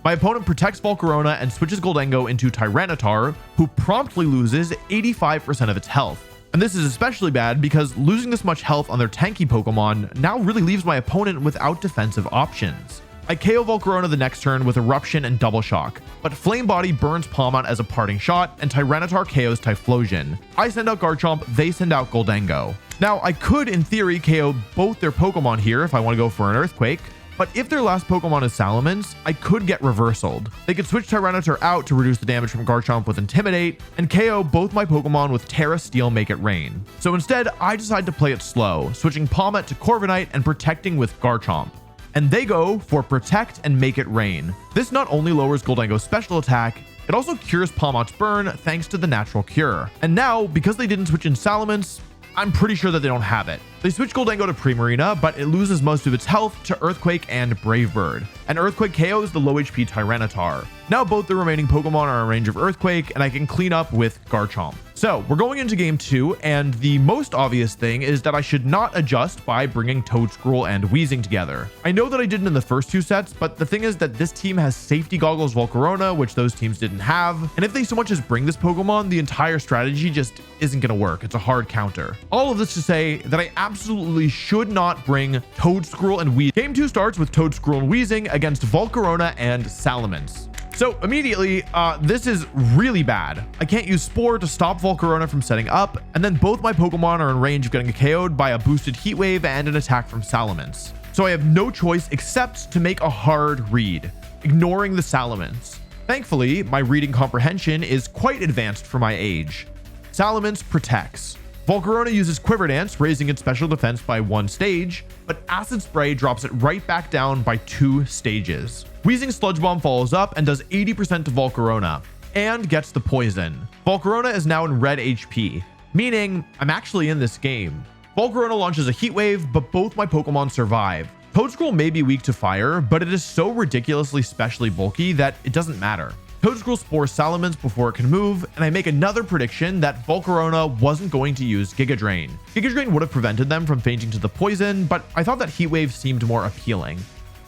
My opponent protects Volcarona and switches Gholdengo into Tyranitar, who promptly loses 85% of its health. And this is especially bad because losing this much health on their tanky Pokemon now really leaves my opponent without defensive options. I KO Volcarona the next turn with Eruption and Double Shock, but Flame Body burns Pommet as a parting shot and Tyranitar KOs Typhlosion. I send out Garchomp, they send out Gholdengo. Now, I could in theory KO both their Pokemon here if I want to go for an Earthquake, but if their last Pokemon is Salamence, I could get reversaled. They could switch Tyranitar out to reduce the damage from Garchomp with Intimidate, and KO both my Pokemon with Terra Steel Make It Rain. So instead, I decide to play it slow, switching Pommet to Corviknight and protecting with Garchomp. And they go for Protect and Make It Rain. This not only lowers Gholdengo's special attack, it also cures Pommet's burn thanks to the natural cure. And now, because they didn't switch in Salamence, I'm pretty sure that they don't have it. They switch Gholdengo to Primarina, but it loses most of its health to Earthquake and Brave Bird. And Earthquake KOs the low HP Tyranitar. Now both the remaining Pokemon are in range of Earthquake, and I can clean up with Garchomp. So we're going into game 2, and the most obvious thing is that I should not adjust by bringing Toadscroll and Weezing together. I know that I didn't in the first 2 sets, but the thing is that this team has Safety Goggles Volcarona, which those teams didn't have. And if they so much as bring this Pokemon, the entire strategy just isn't going to work. It's a hard counter. All of this to say that I absolutely should not bring Toadscroll and Weezing. Game 2 starts with Toadscroll and Weezing against Volcarona and Salamence. So immediately, this is really bad. I can't use Spore to stop Volcarona from setting up, and then both my Pokemon are in range of getting KO'd by a boosted Heat Wave and an attack from Salamence. So I have no choice except to make a hard read, ignoring the Salamence. Thankfully, my reading comprehension is quite advanced for my age. Salamence protects. Volcarona uses Quiver Dance, raising its special defense by 1 stage, but Acid Spray drops it right back down by 2 stages. Weezing Sludge Bomb follows up and does 80% to Volcarona, and gets the poison. Volcarona is now in red HP, meaning I'm actually in this game. Volcarona launches a Heat Wave, but both my Pokemon survive. Toadscroll may be weak to fire, but it is so ridiculously specially bulky that it doesn't matter. Toadscruel spores Salamence before it can move, and I make another prediction that Volcarona wasn't going to use Giga Drain. Giga Drain would have prevented them from fainting to the poison, but I thought that Heat Wave seemed more appealing.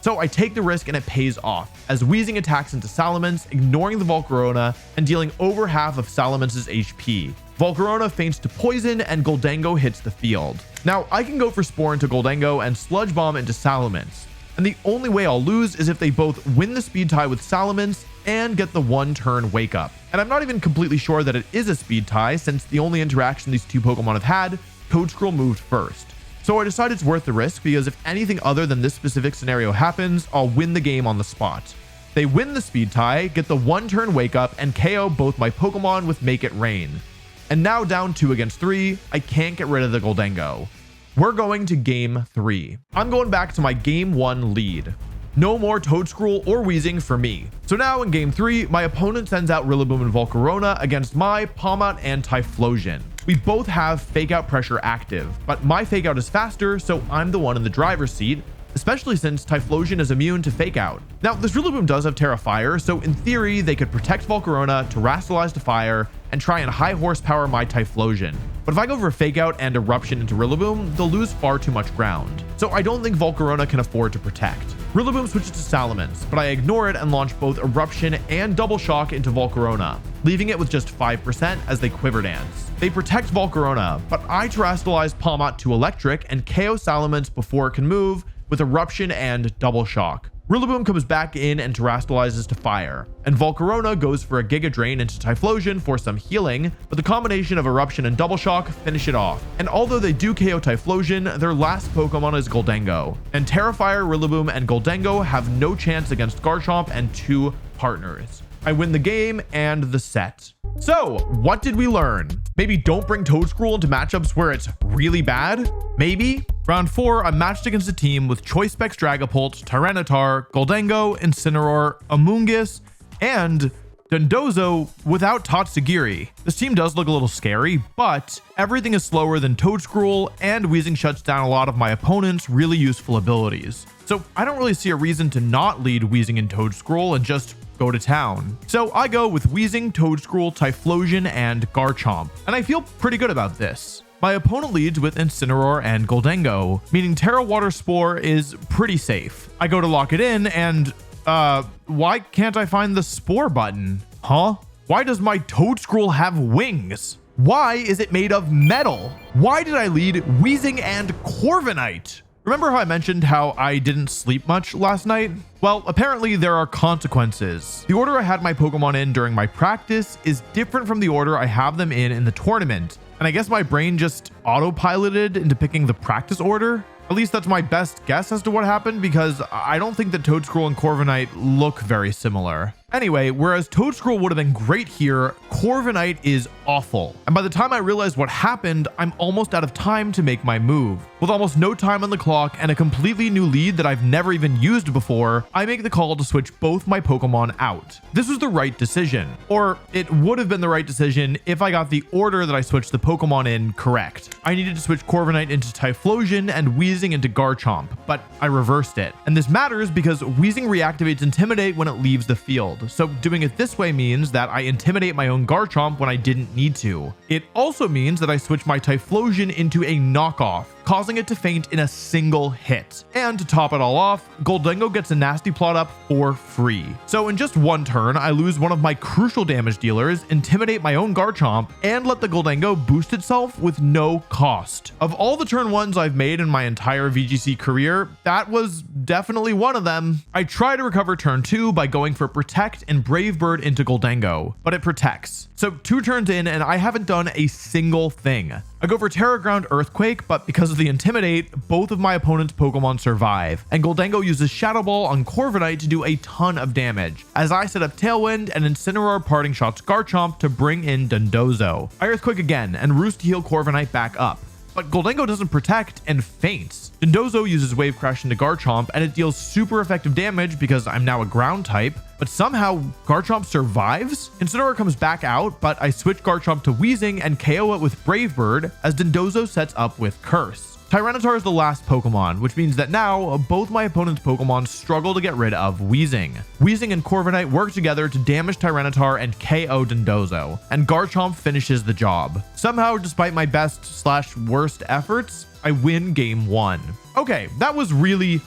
So I take the risk and it pays off, as Weezing attacks into Salamence, ignoring the Volcarona and dealing over half of Salamance's HP. Volcarona faints to poison and Gholdengo hits the field. Now I can go for Spore into Gholdengo and Sludge Bomb into Salamence, and the only way I'll lose is if they both win the speed tie with Salamence and get the 1-turn wake up. And I'm not even completely sure that it is a speed tie, since the only interaction these two Pokemon have had, Toadscruel moved first. So I decided it's worth the risk, because if anything other than this specific scenario happens, I'll win the game on the spot. They win the speed tie, get the 1-turn wake up, and KO both my Pokemon with Make It Rain. And now down 2 against 3, I can't get rid of the Gholdengo. We're going to game 3. I'm going back to my game 1 lead. No more Toadscruel or Weezing for me. So now in game 3, my opponent sends out Rillaboom and Volcarona against my Palmot and Typhlosion. We both have Fake Out pressure active, but my Fake Out is faster, so I'm the one in the driver's seat, especially since Typhlosion is immune to Fake Out. Now, this Rillaboom does have Terra Fire, so in theory, they could protect Volcarona, Terrastalize to Fire, and try and high horsepower my Typhlosion. But if I go for Fake Out and Eruption into Rillaboom, they'll lose far too much ground. So I don't think Volcarona can afford to protect. Rillaboom switches to Salamence, but I ignore it and launch both Eruption and Double Shock into Volcarona, leaving it with just 5% as they Quiver Dance. They protect Volcarona, but I Terrastalize Palmot to Electric and KO Salamence before it can move with Eruption and Double Shock. Rillaboom comes back in and Terrastalizes to Fire, and Volcarona goes for a Giga Drain into Typhlosion for some healing, but the combination of Eruption and Double Shock finish it off. And although they do KO Typhlosion, their last Pokemon is Gholdengo, and Terra Fire, Rillaboom, and Gholdengo have no chance against Garchomp and 2 partners. I win the game and the set. So, what did we learn? Maybe don't bring Toadscruel into matchups where it's really bad? Maybe? Round 4, I'm matched against a team with Choice Specs Dragapult, Tyranitar, Gholdengo, Incineroar, Amoonguss, and Dondozo without Tatsugiri. This team does look a little scary, but everything is slower than Toadscruel, and Weezing shuts down a lot of my opponent's really useful abilities. So I don't really see a reason to not lead Weezing and Toadscruel and just go to town. So I go with Weezing, Toadscruel, Typhlosion, and Garchomp, and I feel pretty good about this. My opponent leads with Incineroar and Gholdengo, meaning Terra Water Spore is pretty safe. I go to lock it in and, why can't I find the Spore button? Huh? Why does my Toadscruel have wings? Why is it made of metal? Why did I lead Weezing and Corviknight? Remember how I mentioned how I didn't sleep much last night? Well, apparently there are consequences. The order I had my Pokemon in during my practice is different from the order I have them in the tournament. And I guess my brain just autopiloted into picking the practice order. At least that's my best guess as to what happened, because I don't think that Toadscruel and Corviknight look very similar. Anyway, whereas Toadscruel would have been great here, Corviknight is awful. And by the time I realized what happened, I'm almost out of time to make my move. With almost no time on the clock and a completely new lead that I've never even used before, I make the call to switch both my Pokemon out. This was the right decision, or it would have been the right decision if I got the order that I switched the Pokemon in correct. I needed to switch Corviknight into Typhlosion and Weezing into Garchomp, but I reversed it. And this matters because Weezing reactivates Intimidate when it leaves the field. So doing it this way means that I intimidate my own Garchomp when I didn't need to. It also means that I switch my Typhlosion into a knockoff, causing it to faint in a single hit. And to top it all off, Gholdengo gets a nasty plot up for free. So in just one turn, I lose one of my crucial damage dealers, intimidate my own Garchomp, and let the Gholdengo boost itself with no cost. Of all the turn ones I've made in my entire VGC career, that was definitely one of them. I try to recover turn 2 by going for Protect and Brave Bird into Gholdengo, but it protects. So 2 turns in and I haven't done a single thing. I go for Terra Ground Earthquake, but because of the Intimidate, both of my opponent's Pokemon survive, and Gholdengo uses Shadow Ball on Corviknight to do a ton of damage, as I set up Tailwind and Incineroar Parting Shots Garchomp to bring in Dondozo. I Earthquake again and Roost to heal Corviknight back up, but Gholdengo doesn't protect and faints. Dondozo uses Wave Crash into Garchomp, and it deals super effective damage because I'm now a ground type, but somehow Garchomp survives? Incineroar comes back out, but I switch Garchomp to Weezing and KO it with Brave Bird as Dondozo sets up with Curse. Tyranitar is the last Pokemon, which means that now both my opponent's Pokemon struggle to get rid of Weezing. Weezing and Corviknight work together to damage Tyranitar and KO Dondozo, and Garchomp finishes the job. Somehow, despite my best/worst efforts, I win game 1. Okay, that was really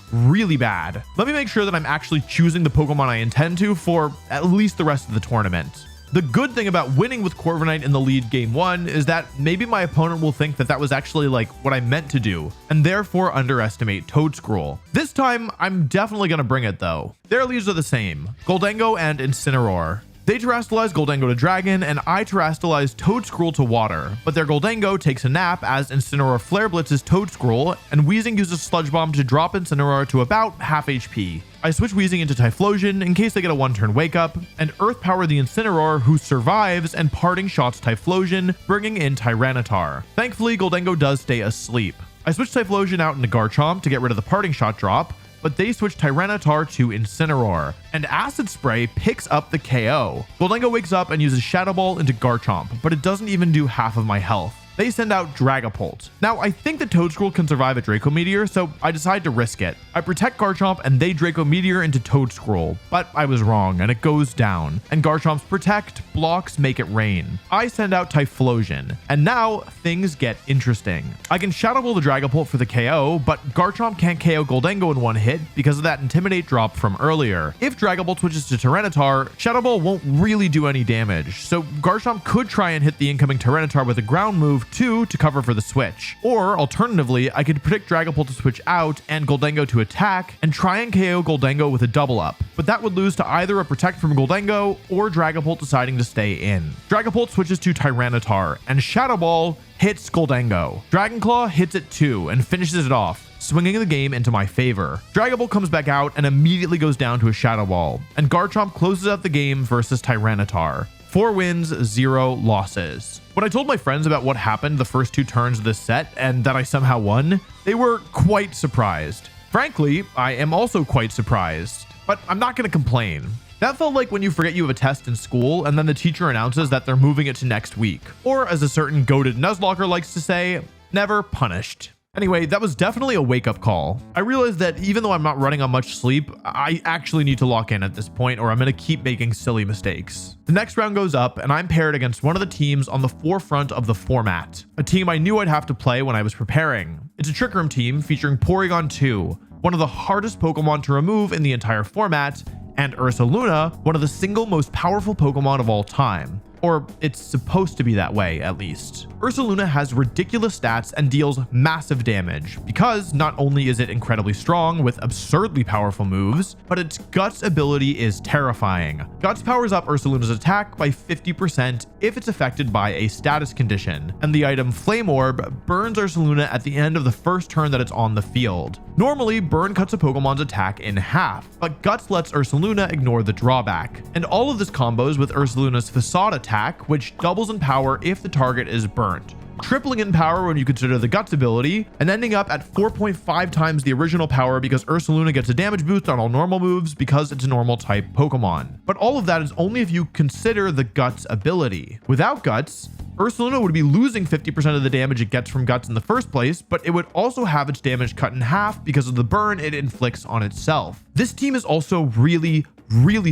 bad. Let me make sure that I'm actually choosing the Pokemon I intend to for at least the rest of the tournament. The good thing about winning with Corviknight in the lead game 1 is that maybe my opponent will think that that was actually like what I meant to do, and therefore underestimate Toedscruel. This time, I'm definitely going to bring it though. Their leads are the same, Goldengo and Incineroar. They terrestrialize Goldengo to Dragon, and I terrestrialize Toedscruel to Water, but their Goldengo takes a nap as Incineroar Flare Blitzes Toedscruel, and Weezing uses Sludge Bomb to drop Incineroar to about half HP. I switch Weezing into Typhlosion in case they get a one-turn wake-up, and Earth Power the Incineroar, who survives, and Parting Shots Typhlosion, bringing in Tyranitar. Thankfully, Goldengo does stay asleep. I switch Typhlosion out into Garchomp to get rid of the Parting Shot drop, but they switch Tyranitar to Incineroar, and Acid Spray picks up the KO. Goldengo wakes up and uses Shadow Ball into Garchomp, but it doesn't even do half of my health. They send out Dragapult. Now, I think that Toedscruel can survive a Draco Meteor, so I decide to risk it. I protect Garchomp and they Draco Meteor into Toedscruel, but I was wrong and it goes down. And Garchomp's Protect blocks Make It Rain. I send out Typhlosion, and now things get interesting. I can Shadow Ball the Dragapult for the KO, but Garchomp can't KO Goldengo in one hit because of that Intimidate drop from earlier. If Dragapult switches to Tyranitar, Shadow Ball won't really do any damage, so Garchomp could try and hit the incoming Tyranitar with a ground move to cover for the switch. Or alternatively, I could predict Dragapult to switch out and Goldengo to attack and try and KO Goldengo with a double up, but that would lose to either a Protect from Goldengo or Dragapult deciding to stay in. Dragapult switches to Tyranitar and Shadow Ball hits Goldengo. Dragon Claw hits it too and finishes it off, swinging the game into my favor. Dragapult comes back out and immediately goes down to a Shadow Ball, and Garchomp closes out the game versus Tyranitar. 4 wins, 0 losses. When I told my friends about what happened the first 2 turns of this set and that I somehow won, they were quite surprised. Frankly, I am also quite surprised, but I'm not going to complain. That felt like when you forget you have a test in school and then the teacher announces that they're moving it to next week. Or as a certain goated Nuzlocke likes to say, never punished. Anyway, that was definitely a wake-up call. I realized that even though I'm not running on much sleep, I actually need to lock in at this point or I'm going to keep making silly mistakes. The next round goes up and I'm paired against one of the teams on the forefront of the format, a team I knew I'd have to play when I was preparing. It's a Trick Room team featuring Porygon 2, one of the hardest Pokemon to remove in the entire format, and Ursaluna, one of the single most powerful Pokemon of all time. Or it's supposed to be that way, at least. Ursaluna has ridiculous stats and deals massive damage because not only is it incredibly strong with absurdly powerful moves, but its Guts ability is terrifying. Guts powers up Ursaluna's attack by 50% if it's affected by a status condition, and the item Flame Orb burns Ursaluna at the end of the first turn that it's on the field. Normally, Burn cuts a Pokemon's attack in half, but Guts lets Ursaluna ignore the drawback. And all of this combos with Ursaluna's Facade attack, which doubles in power if the target is burnt, tripling in power when you consider the Guts ability, and ending up at 4.5 times the original power because Ursaluna gets a damage boost on all normal moves because it's a normal type Pokemon. But all of that is only if you consider the Guts ability. Without Guts, Ursaluna would be losing 50% of the damage it gets from Guts in the first place, but it would also have its damage cut in half because of the burn it inflicts on itself. This team is also really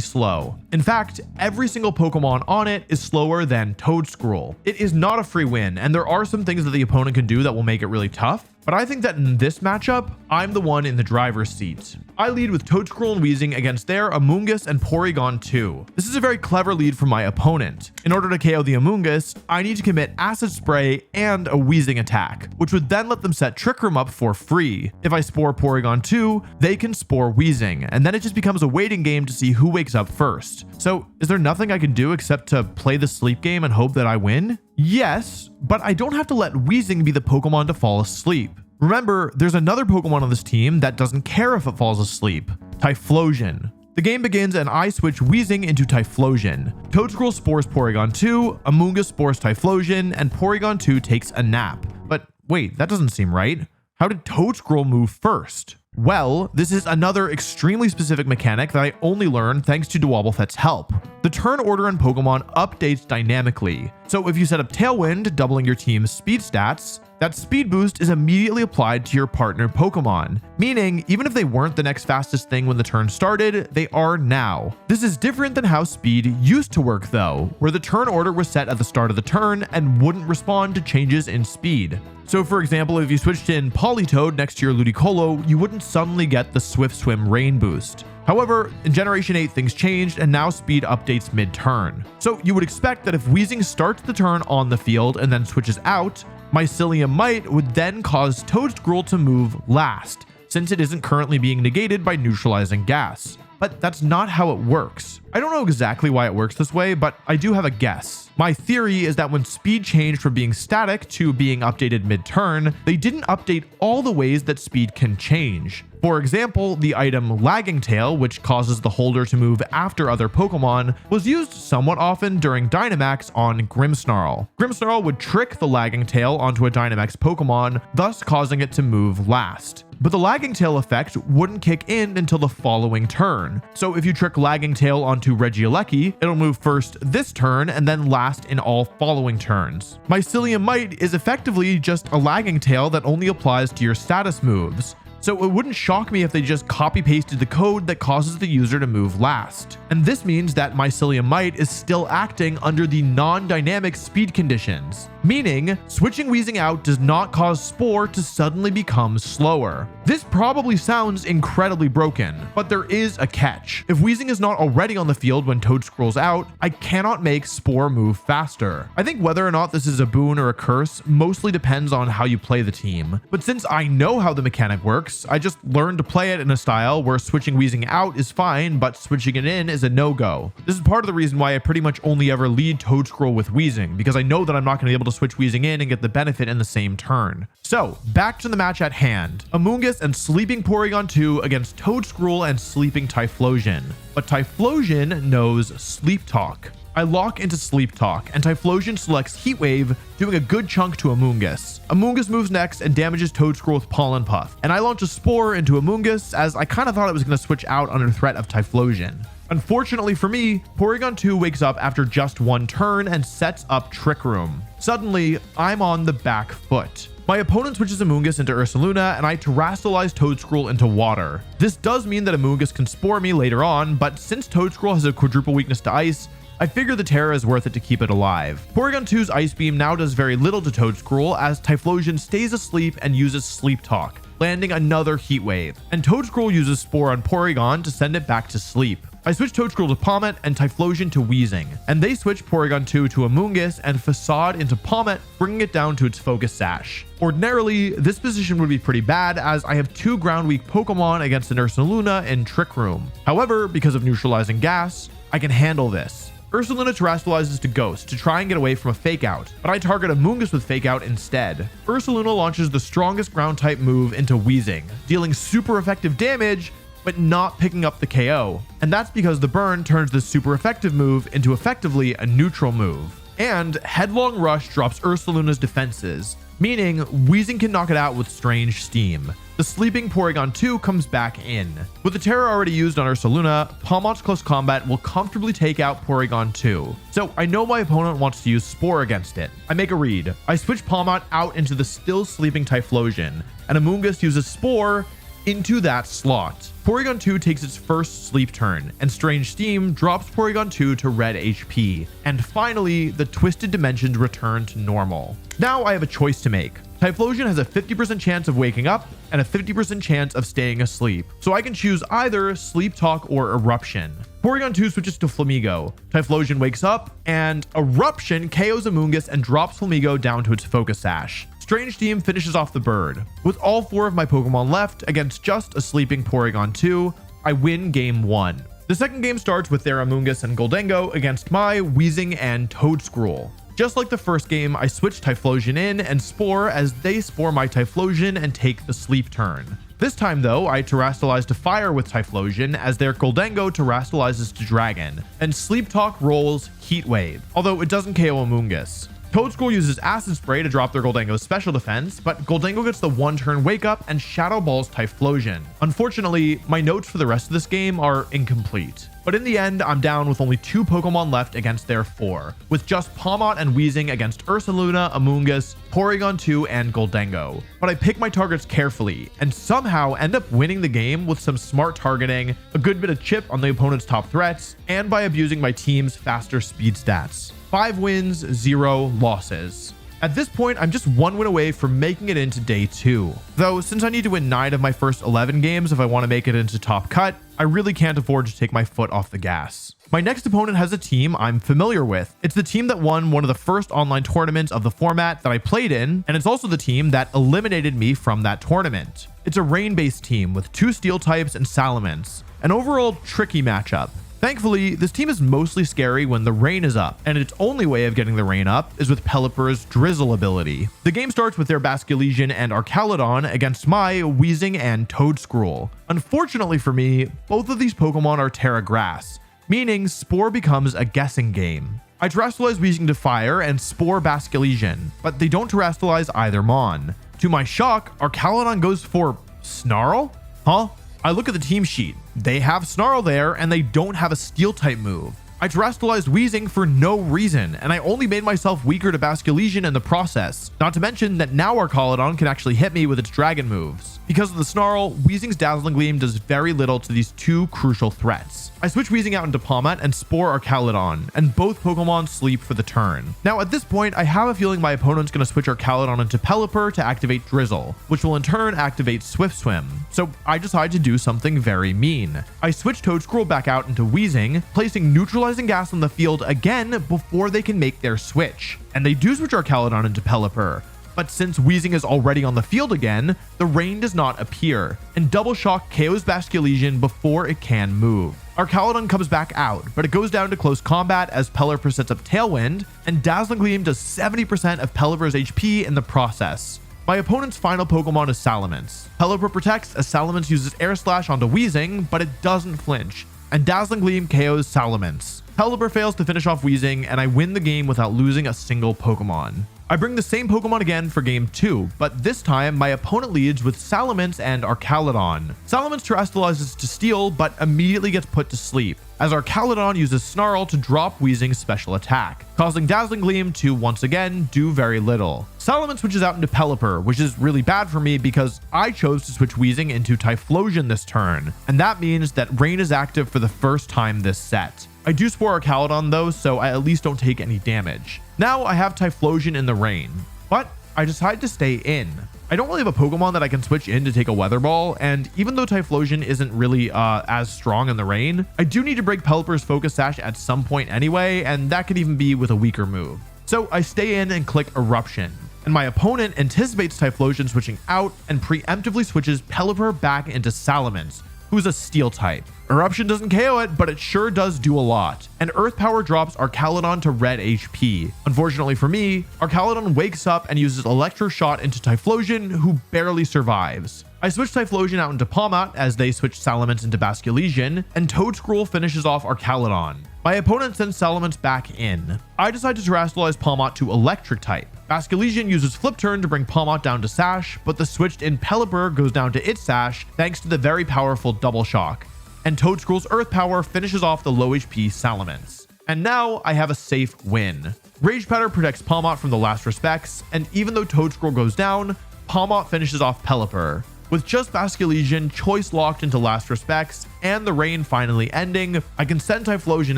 slow. In fact, every single Pokemon on it is slower than Toedscruel. It is not a free win, and there are some things that the opponent can do that will make it really tough, but I think that in this matchup, I'm the one in the driver's seat. I lead with Toedscruel and Weezing against their Amoonguss and Porygon 2. This is a very clever lead from my opponent. In order to KO the Amoonguss, I need to commit Acid Spray and a Weezing attack, which would then let them set Trick Room up for free. If I Spore Porygon 2, they can Spore Weezing, and then it just becomes a waiting game to see who wakes up first. So is there nothing I can do except to play the sleep game and hope that I win? Yes, but I don't have to let Weezing be the Pokemon to fall asleep. Remember, there's another Pokemon on this team that doesn't care if it falls asleep, Typhlosion. The game begins and I switch Weezing into Typhlosion. Toedscruel spores Porygon 2, Amoonguss spores Typhlosion, and Porygon 2 takes a nap. But wait, that doesn't seem right. How did Toedscruel move first? Well, this is another extremely specific mechanic that I only learned thanks to Dwobblefet's help. The turn order in Pokemon updates dynamically. So if you set up Tailwind, doubling your team's speed stats, that speed boost is immediately applied to your partner Pokemon, meaning even if they weren't the next fastest thing when the turn started, they are now. This is different than how speed used to work though, where the turn order was set at the start of the turn and wouldn't respond to changes in speed. So for example, if you switched in Politoed next to your Ludicolo, you wouldn't suddenly get the Swift Swim Rain boost. However, in Generation 8 things changed and now speed updates mid-turn. So you would expect that if Weezing starts the turn on the field and then switches out, Mycelium Might would then cause Toedscruel to move last, since it isn't currently being negated by neutralizing gas. But that's not how it works. I don't know exactly why it works this way, but I do have a guess. My theory is that when speed changed from being static to being updated mid-turn, they didn't update all the ways that speed can change. For example, the item Lagging Tail, which causes the holder to move after other Pokemon, was used somewhat often during Dynamax on Grimmsnarl. Grimmsnarl would trick the Lagging Tail onto a Dynamax Pokemon, thus causing it to move last. But the Lagging Tail effect wouldn't kick in until the following turn. So if you trick Lagging Tail onto Regieleki, it'll move first this turn and then last in all following turns. Mycelium Might is effectively just a Lagging Tail that only applies to your status moves. So it wouldn't shock me if they just copy-pasted the code that causes the user to move last. And this means that Mycelium Might is still acting under the non-dynamic speed conditions, meaning switching Weezing out does not cause Spore to suddenly become slower. This probably sounds incredibly broken, but there is a catch. If Weezing is not already on the field when Toedscruel's out, I cannot make Spore move faster. I think whether or not this is a boon or a curse mostly depends on how you play the team. But since I know how the mechanic works, I just learned to play it in a style where switching Weezing out is fine, but switching it in is a no-go. This is part of the reason why I pretty much only ever lead Toedscruel with Weezing, because I know that I'm not going to be able to switch Weezing in and get the benefit in the same turn. So, back to the match at hand. Amoonguss and Sleeping Porygon 2 against Toedscruel and Sleeping Typhlosion. But Typhlosion knows Sleep Talk. I lock into Sleep Talk, and Typhlosion selects Heat Wave, doing a good chunk to Amoonguss. Amoonguss moves next and damages Toedscruel with Pollen Puff, and I launch a Spore into Amoonguss as I kind of thought it was going to switch out under threat of Typhlosion. Unfortunately for me, Porygon 2 wakes up after just one turn and sets up Trick Room. Suddenly, I'm on the back foot. My opponent switches Amoonguss into Ursaluna, and I terrastallize Toedscruel into water. This does mean that Amoonguss can Spore me later on, but since Toedscruel has a quadruple weakness to Ice, I figure the Terra is worth it to keep it alive. Porygon 2's Ice Beam now does very little to Toedscruel as Typhlosion stays asleep and uses Sleep Talk, landing another Heat Wave, and Toedscruel uses Spore on Porygon to send it back to sleep. I switch Toedscruel to Pommet and Typhlosion to Weezing, and they switch Porygon 2 to Amoonguss and Facade into Pommet, bringing it down to its Focus Sash. Ordinarily, this position would be pretty bad as I have two ground weak Pokemon against an Ursaluna in Trick Room. However, because of neutralizing gas, I can handle this. Ursaluna terastallizes to Ghost to try and get away from a Fake Out, but I target Amoonguss with Fake Out instead. Ursaluna launches the strongest ground type move into Weezing, dealing super effective damage, but not picking up the KO. And that's because the burn turns this super effective move into effectively a neutral move. And Headlong Rush drops Ursaluna's defenses, meaning Weezing can knock it out with Strange Steam. The Sleeping Porygon 2 comes back in. With the Terra already used on Ursaluna, Palmot's Close Combat will comfortably take out Porygon 2. So I know my opponent wants to use Spore against it. I make a read. I switch Palmot out into the still sleeping Typhlosion, and Amoonguss uses Spore into that slot. Porygon 2 takes its first sleep turn, and Strange Steam drops Porygon 2 to red HP. And finally, the Twisted Dimensions return to normal. Now I have a choice to make. Typhlosion has a 50% chance of waking up and a 50% chance of staying asleep, so I can choose either Sleep Talk or Eruption. Porygon 2 switches to Flamigo. Typhlosion wakes up, and Eruption KOs Amoonguss and drops Flamigo down to its Focus Sash. Strange Steam finishes off the bird. With all four of my Pokemon left against just a sleeping Porygon 2, I win game 1. The second game starts with their Amoonguss and Goldengo against my Weezing and Toedscruel. Just like the first game, I switch Typhlosion in and Spore as they Spore my Typhlosion and take the sleep turn. This time though, I terrastallize to Fire with Typhlosion as their Goldengo terrastallizes to Dragon, and Sleep Talk rolls Heat Wave, although it doesn't KO Amoonguss. Toadscroll uses Acid Spray to drop their Goldango's special defense, but Goldango gets the 1-turn Wake Up and Shadow Ball's Typhlosion. Unfortunately, my notes for the rest of this game are incomplete. But in the end, I'm down with only 2 Pokemon left against their 4, with just Pawmot and Weezing against Ursaluna, Amoonguss, Porygon 2, and Goldango. But I pick my targets carefully, and somehow end up winning the game with some smart targeting, a good bit of chip on the opponent's top threats, and by abusing my team's faster speed stats. 5 wins, 0 losses. At this point, I'm just 1 win away from making it into day 2. Though, since I need to win 9 of my first 11 games if I want to make it into top cut, I really can't afford to take my foot off the gas. My next opponent has a team I'm familiar with. It's the team that won one of the first online tournaments of the format that I played in, and it's also the team that eliminated me from that tournament. It's a rain-based team with 2 steel types and Salamence, an overall tricky matchup. Thankfully, this team is mostly scary when the rain is up, and its only way of getting the rain up is with Pelipper's Drizzle ability. The game starts with their Basculesian and Archaludon against my Weezing and Toadscroll. Unfortunately for me, both of these Pokemon are Terra Grass, meaning Spore becomes a guessing game. I Terastallize Weezing to Fire and Spore Basculesian, but they don't Terastallize either Mon. To my shock, Archaludon goes for Snarl? Huh? I look at the team sheet. They have Snarl there, and they don't have a Steel type move. I Terastallized Weezing for no reason, and I only made myself weaker to Basculesian in the process. Not to mention that now Archaludon can actually hit me with its Dragon moves. Because of the Snarl, Weezing's Dazzling Gleam does very little to these 2 crucial threats. I switch Weezing out into Pawmot and Spore Archaludon, and both Pokemon sleep for the turn. Now at this point, I have a feeling my opponent's going to switch Archaludon into Pelipper to activate Drizzle, which will in turn activate Swift Swim. So I decide to do something very mean. I switch Toadscroll back out into Weezing, placing Neutralizing Gas on the field again before they can make their switch. And they do switch Archaludon into Pelipper. But since Weezing is already on the field again, the rain does not appear, and Double Shock KOs Basculesian before it can move. Archaludon comes back out, but it goes down to close combat as Pelipper sets up Tailwind, and Dazzling Gleam does 70% of Pelipper's HP in the process. My opponent's final Pokemon is Salamence. Pelipper protects as Salamence uses Air Slash onto Weezing, but it doesn't flinch, and Dazzling Gleam KOs Salamence. Pelipper fails to finish off Weezing, and I win the game without losing a single Pokemon. I bring the same Pokemon again for game 2, but this time my opponent leads with Salamence and Archaludon. Salamence Terastallizes to Steel, but immediately gets put to sleep, as Archaludon uses Snarl to drop Weezing's special attack, causing Dazzling Gleam to once again do very little. Salamence switches out into Pelipper, which is really bad for me because I chose to switch Weezing into Typhlosion this turn, and that means that Rain is active for the first time this set. I do Spore Archaludon though, so I at least don't take any damage. Now I have Typhlosion in the rain, but I decide to stay in. I don't really have a Pokemon that I can switch in to take a Weather Ball, and even though Typhlosion isn't really as strong in the rain, I do need to break Pelipper's Focus Sash at some point anyway, and that could even be with a weaker move. So I stay in and click Eruption, and my opponent anticipates Typhlosion switching out and preemptively switches Pelipper back into Salamence, who's a Steel type. Eruption doesn't KO it, but it sure does do a lot. And Earth Power drops Archaludon to red HP. Unfortunately for me, Archaludon wakes up and uses Electro Shot into Typhlosion, who barely survives. I switch Typhlosion out into Pawmot as they switch Salamence into Basculesian, and Toadscroll finishes off Archaludon. My opponent sends Salamence back in. I decide to Terastallize Pawmot to Electric type. Basculesian uses Flip Turn to bring Pawmot down to Sash, but the switched in Pelipper goes down to its Sash thanks to the very powerful Double Shock. And Toadscroll's Earth Power finishes off the low HP Salamence. And now I have a safe win. Rage Powder protects Pawmot from the last respects, and even though Toadscroll goes down, Pawmot finishes off Pelipper. With just Basculesian choice locked into last respects and the rain finally ending, I can send Typhlosion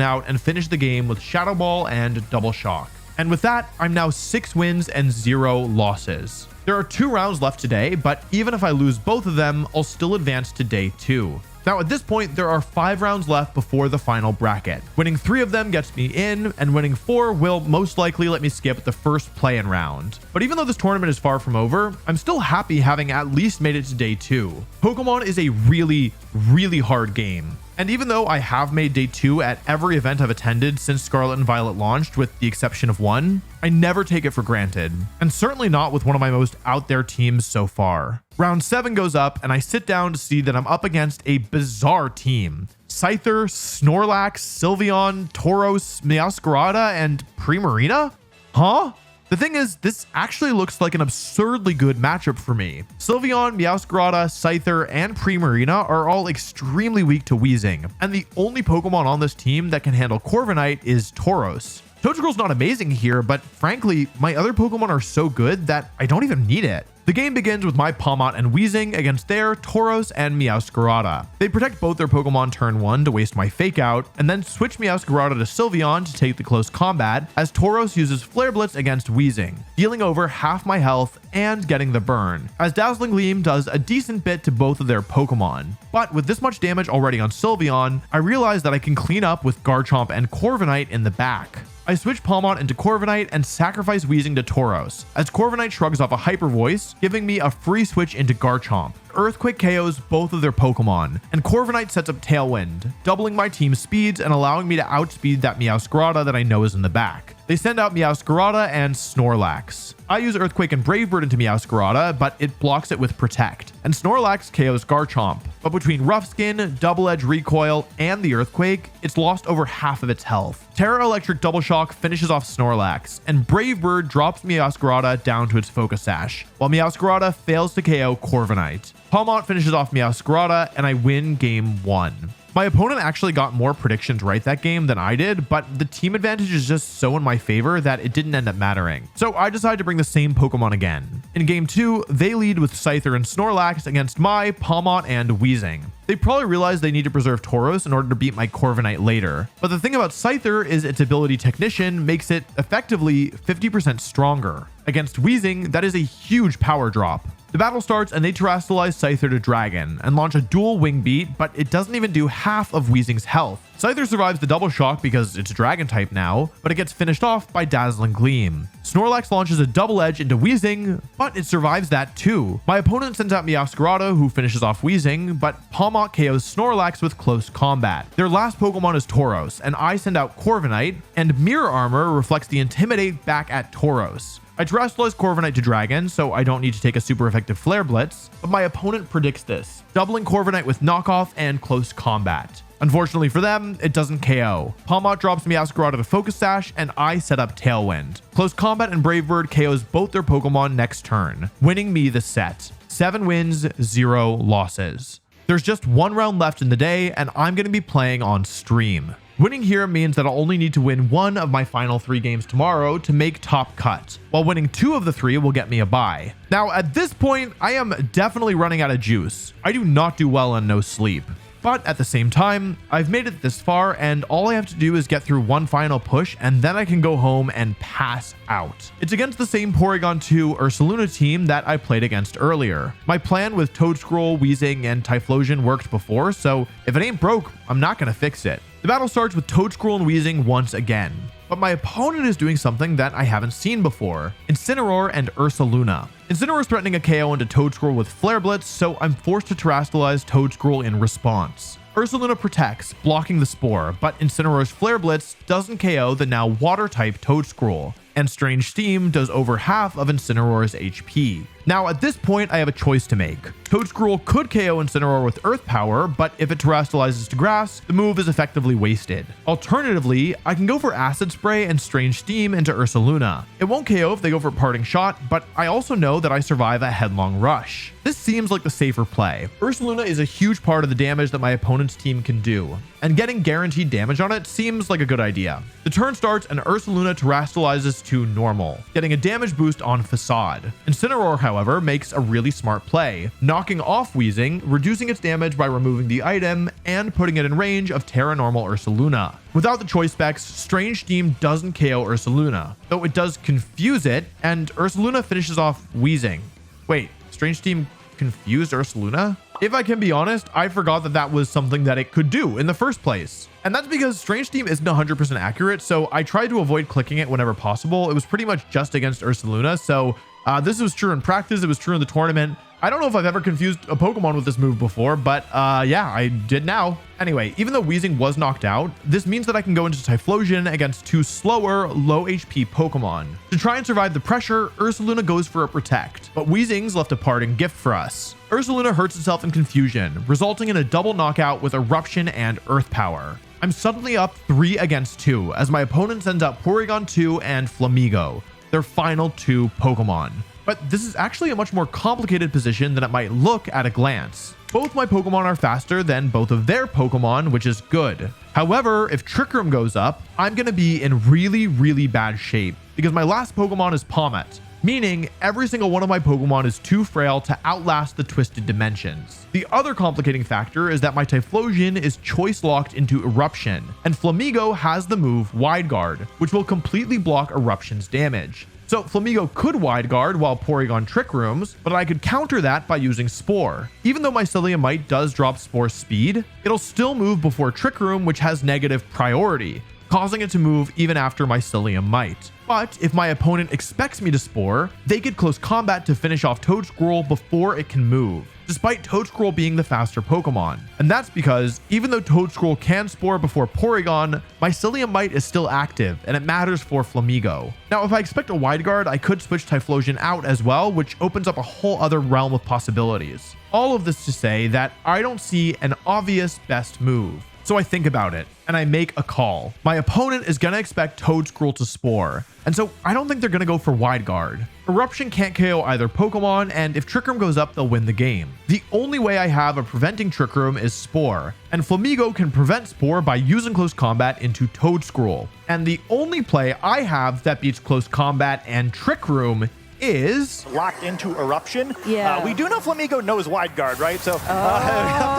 out and finish the game with Shadow Ball and Double Shock. And with that, I'm now 6 wins and 0 losses. There are 2 rounds left today, but even if I lose both of them, I'll still advance to day 2. Now at this point, there are 5 rounds left before the final bracket. Winning 3 of them gets me in, and winning 4 will most likely let me skip the first play-in round. But even though this tournament is far from over, I'm still happy having at least made it to day 2. Pokemon is a really, really hard game. And even though I have made day 2 at every event I've attended since Scarlet and Violet launched, with the exception of one, I never take it for granted, and certainly not with one of my most out there teams so far. Round 7 goes up, and I sit down to see that I'm up against a bizarre team. Scyther, Snorlax, Sylveon, Tauros, Meowscarada, and Primarina? Huh? The thing is, this actually looks like an absurdly good matchup for me. Sylveon, Meowscarada, Scyther, and Primarina are all extremely weak to Weezing, and the only Pokemon on this team that can handle Corviknight is Tauros. Toedscruel's not amazing here, but frankly, my other Pokemon are so good that I don't even need it. The game begins with my Pawmot and Weezing against their Tauros and Meowscarada. They protect both their Pokemon turn 1 to waste my Fake Out, and then switch Meowscarada to Sylveon to take the close combat, as Tauros uses Flare Blitz against Weezing, dealing over half my health and getting the burn, as Dazzling Gleam does a decent bit to both of their Pokemon. But with this much damage already on Sylveon, I realize that I can clean up with Garchomp and Corviknight in the back. I switch Pawmot into Corviknight and sacrifice Weezing to Tauros, as Corviknight shrugs off a Hyper Voice, giving me a free switch into Garchomp. Earthquake KOs both of their Pokemon, and Corviknight sets up Tailwind, doubling my team's speeds and allowing me to outspeed that Meowscarada that I know is in the back. They send out Meowscarada and Snorlax. I use Earthquake and Brave Bird into Meowscarada, but it blocks it with Protect, and Snorlax KOs Garchomp. But between Rough Skin, Double Edge Recoil, and the Earthquake, it's lost over half of its health. Terra Electric Double Shock finishes off Snorlax, and Brave Bird drops Meowscarada down to its Focus Sash, while Meowscarada fails to KO Corviknight. Pawmot finishes off Meowscarada, and I win game 1. My opponent actually got more predictions right that game than I did, but the team advantage is just so in my favor that it didn't end up mattering. So I decided to bring the same Pokemon again. In game 2, they lead with Scyther and Snorlax against my Pawmot and Weezing. They probably realized they need to preserve Tauros in order to beat my Corviknight later. But the thing about Scyther is its ability Technician makes it effectively 50% stronger. Against Weezing, that is a huge power drop. The battle starts and they terrestrialize Scyther to Dragon and launch a dual Wing Beat, but it doesn't even do half of Weezing's health. Scyther survives the double shock because it's Dragon type now, but it gets finished off by Dazzling Gleam. Snorlax launches a double edge into Weezing, but it survives that too. My opponent sends out Meowscarada, who finishes off Weezing, but Pawmot KOs Snorlax with close combat. Their last Pokemon is Tauros, and I send out Corviknight, and Mirror Armor reflects the Intimidate back at Tauros. I terrestrialize Corviknight to Dragon, so I don't need to take a super effective Flare Blitz, but my opponent predicts this, doubling Corviknight with Knockoff and Close Combat. Unfortunately for them, it doesn't KO. Pawmot drops Meowscarada to Focus Sash, and I set up Tailwind. Close Combat and Brave Bird KOs both their Pokemon next turn, winning me the set. 7 wins, 0 losses. There's just 1 round left in the day, and I'm going to be playing on stream. Winning here means that I'll only need to win 1 of my final 3 games tomorrow to make top cut, while winning 2 of the 3 will get me a bye. Now, at this point, I am definitely running out of juice. I do not do well on no sleep. But at the same time, I've made it this far, and all I have to do is get through 1 final push, and then I can go home and pass out. It's against the same Porygon 2 Ursaluna team that I played against earlier. My plan with Toedscruel, Weezing, and Typhlosion worked before, so if it ain't broke, I'm not gonna fix it. The battle starts with Toedscruel and Weezing once again, but my opponent is doing something that I haven't seen before: Incineroar and Ursaluna. Incineroar is threatening a KO into Toedscruel with Flare Blitz, so I'm forced to terrestrialize Toedscruel in response. Ursaluna protects, blocking the Spore, but Incineroar's Flare Blitz doesn't KO the now Water-type Toedscruel, and Strange Steam does over half of Incineroar's HP. Now, at this point, I have a choice to make. Toedscruel could KO Incineroar with Earth Power, but if it terrestrializes to Grass, the move is effectively wasted. Alternatively, I can go for Acid Spray and Strange Steam into Ursaluna. It won't KO if they go for Parting Shot, but I also know that I survive a Headlong Rush. This seems like the safer play. Ursaluna is a huge part of the damage that my opponent's team can do, and getting guaranteed damage on it seems like a good idea. The turn starts and Ursaluna terrestrializes to normal, getting a damage boost on Facade. Incineroar, however, makes a really smart play, knocking off Weezing, reducing its damage by removing the item, and putting it in range of Terra Normal Ursaluna. Without the choice specs, Strange Steam doesn't KO Ursaluna, though it does confuse it, and Ursaluna finishes off Weezing. Wait, Strange Steam confused Ursaluna? If I can be honest, I forgot that that was something that it could do in the first place. And that's because Strange Steam isn't 100% accurate, so I tried to avoid clicking it whenever possible. It was pretty much just against Ursaluna, so this was true in practice, it was true in the tournament. I don't know if I've ever confused a Pokemon with this move before, but yeah, I did now. Anyway, even though Weezing was knocked out, this means that I can go into Typhlosion against 2 slower, low HP Pokemon. To try and survive the pressure, Ursaluna goes for a Protect, but Weezing's left a parting gift for us. Ursaluna hurts itself in Confusion, resulting in a double knockout with Eruption and Earth Power. I'm suddenly up 3 against 2 as my opponent sends out Porygon 2 and Flamigo. their final 2 Pokemon. But this is actually a much more complicated position than it might look at a glance. Both my Pokemon are faster than both of their Pokemon, which is good. However, if Trick Room goes up, I'm going to be in really bad shape because my last Pokemon is Palmet, meaning every single one of my Pokemon is too frail to outlast the Twisted Dimensions. The other complicating factor is that my Typhlosion is choice locked into Eruption, and Flamigo has the move Wide Guard, which will completely block Eruption's damage. So Flamigo could Wide Guard while Porygon Trick Rooms, but I could counter that by using Spore. Even though my Mycelium does drop Spore's speed, it'll still move before Trick Room, which has negative priority, causing it to move even after my Mycelium. But if my opponent expects me to Spore, they get close combat to finish off Toedscruel before it can move, despite Toedscruel being the faster Pokemon. And that's because even though Toedscruel can Spore before Porygon, my Mycelium is still active, and it matters for Flamigo. Now, if I expect a Wide Guard, I could switch Typhlosion out as well, which opens up a whole other realm of possibilities. All of this to say that I don't see an obvious best move. So I think about it, and I make a call. My opponent is going to expect Toedscruel to Spore, and so I don't think they're going to go for Wide Guard. Eruption can't KO either Pokemon, and if Trick Room goes up, they'll win the game. The only way I have of preventing Trick Room is Spore, and Flamigo can prevent Spore by using Close Combat into Toedscruel. And the only play I have that beats Close Combat and Trick Room is locked into Eruption. Yeah. We do know Flamigo knows Wide Guard, right? So to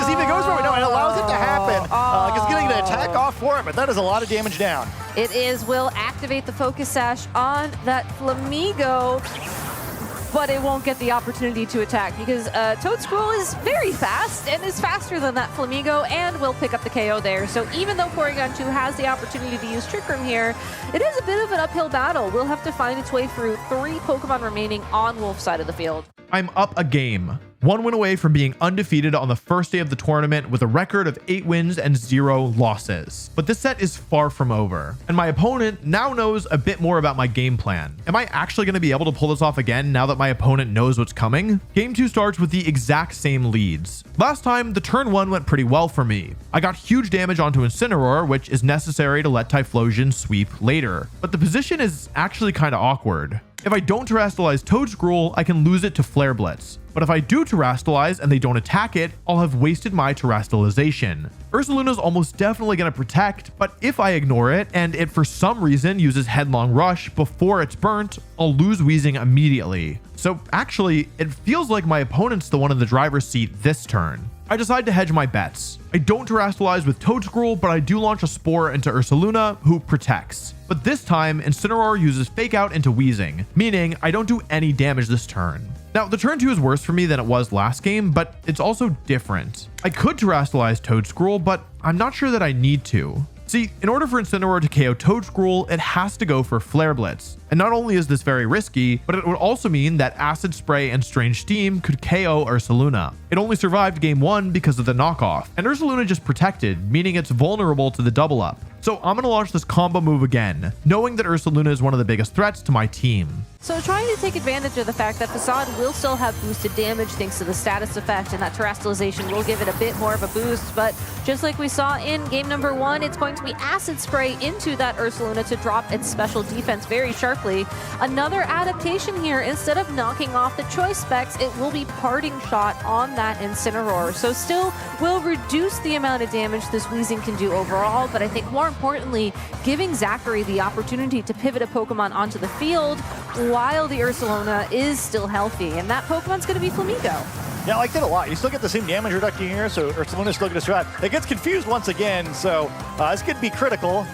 see if it goes for it, no, it allows it to happen. It's getting an attack off for it, but that is a lot of damage down. It is. Will activate the Focus Sash on that Flamigo, but it won't get the opportunity to attack because Toedscruel is very fast and is faster than that Flamigo and will pick up the KO there. So even though Porygon 2 has the opportunity to use Trick Room here, it is a bit of an uphill battle. We'll have to find its way through 3 Pokemon remaining on Wolf's side of the field. I'm up a game. 1 win away from being undefeated on the first day of the tournament with a record of 8 wins and 0 losses. But this set is far from over, and my opponent now knows a bit more about my game plan. Am I actually going to be able to pull this off again now that my opponent knows what's coming? Game 2 starts with the exact same leads. Last time, the turn 1 went pretty well for me. I got huge damage onto Incineroar, which is necessary to let Typhlosion sweep later. But the position is actually kind of awkward. If I don't Terrastalize Toedscruel, I can lose it to Flare Blitz. But if I do Terrastalize and they don't attack it, I'll have wasted my Terrastalization. Ursaluna's almost definitely going to protect, but if I ignore it and it for some reason uses Headlong Rush before it's burnt, I'll lose Weezing immediately. So actually, it feels like my opponent's the one in the driver's seat this turn. I decide to hedge my bets. I don't Terrastalize with Toedscruel, but I do launch a Spore into Ursaluna, who protects. But this time, Incineroar uses Fake Out into Weezing, meaning I don't do any damage this turn. Now, the turn 2 is worse for me than it was last game, but it's also different. I could Terrastalize Toedscruel, but I'm not sure that I need to. See, in order for Incineroar to KO Toedscruel, it has to go for Flare Blitz. And not only is this very risky, but it would also mean that Acid Spray and Strange Steam could KO Ursaluna. It only survived game 1 because of the knockoff, and Ursaluna just protected, meaning it's vulnerable to the double up. So I'm going to launch this combo move again, knowing that Ursaluna is one of the biggest threats to my team. So trying to take advantage of the fact that Facade will still have boosted damage thanks to the status effect, and that Terrastalization will give it a bit more of a boost. But just like we saw in game number 1, it's going to be Acid Spray into that Ursaluna to drop its special defense very sharply. Another adaptation here, instead of knocking off the choice specs, it will be Parting Shot on that Incineroar. So still will reduce the amount of damage this Weezing can do overall, but I think more importantly, giving Zachary the opportunity to pivot a Pokemon onto the field while the Ursaluna is still healthy, and that Pokemon's going to be Flamigo. Yeah, I like that a lot. You still get the same damage reduction here, so Ursaluna still gets strat. It gets confused once again, so this could be critical.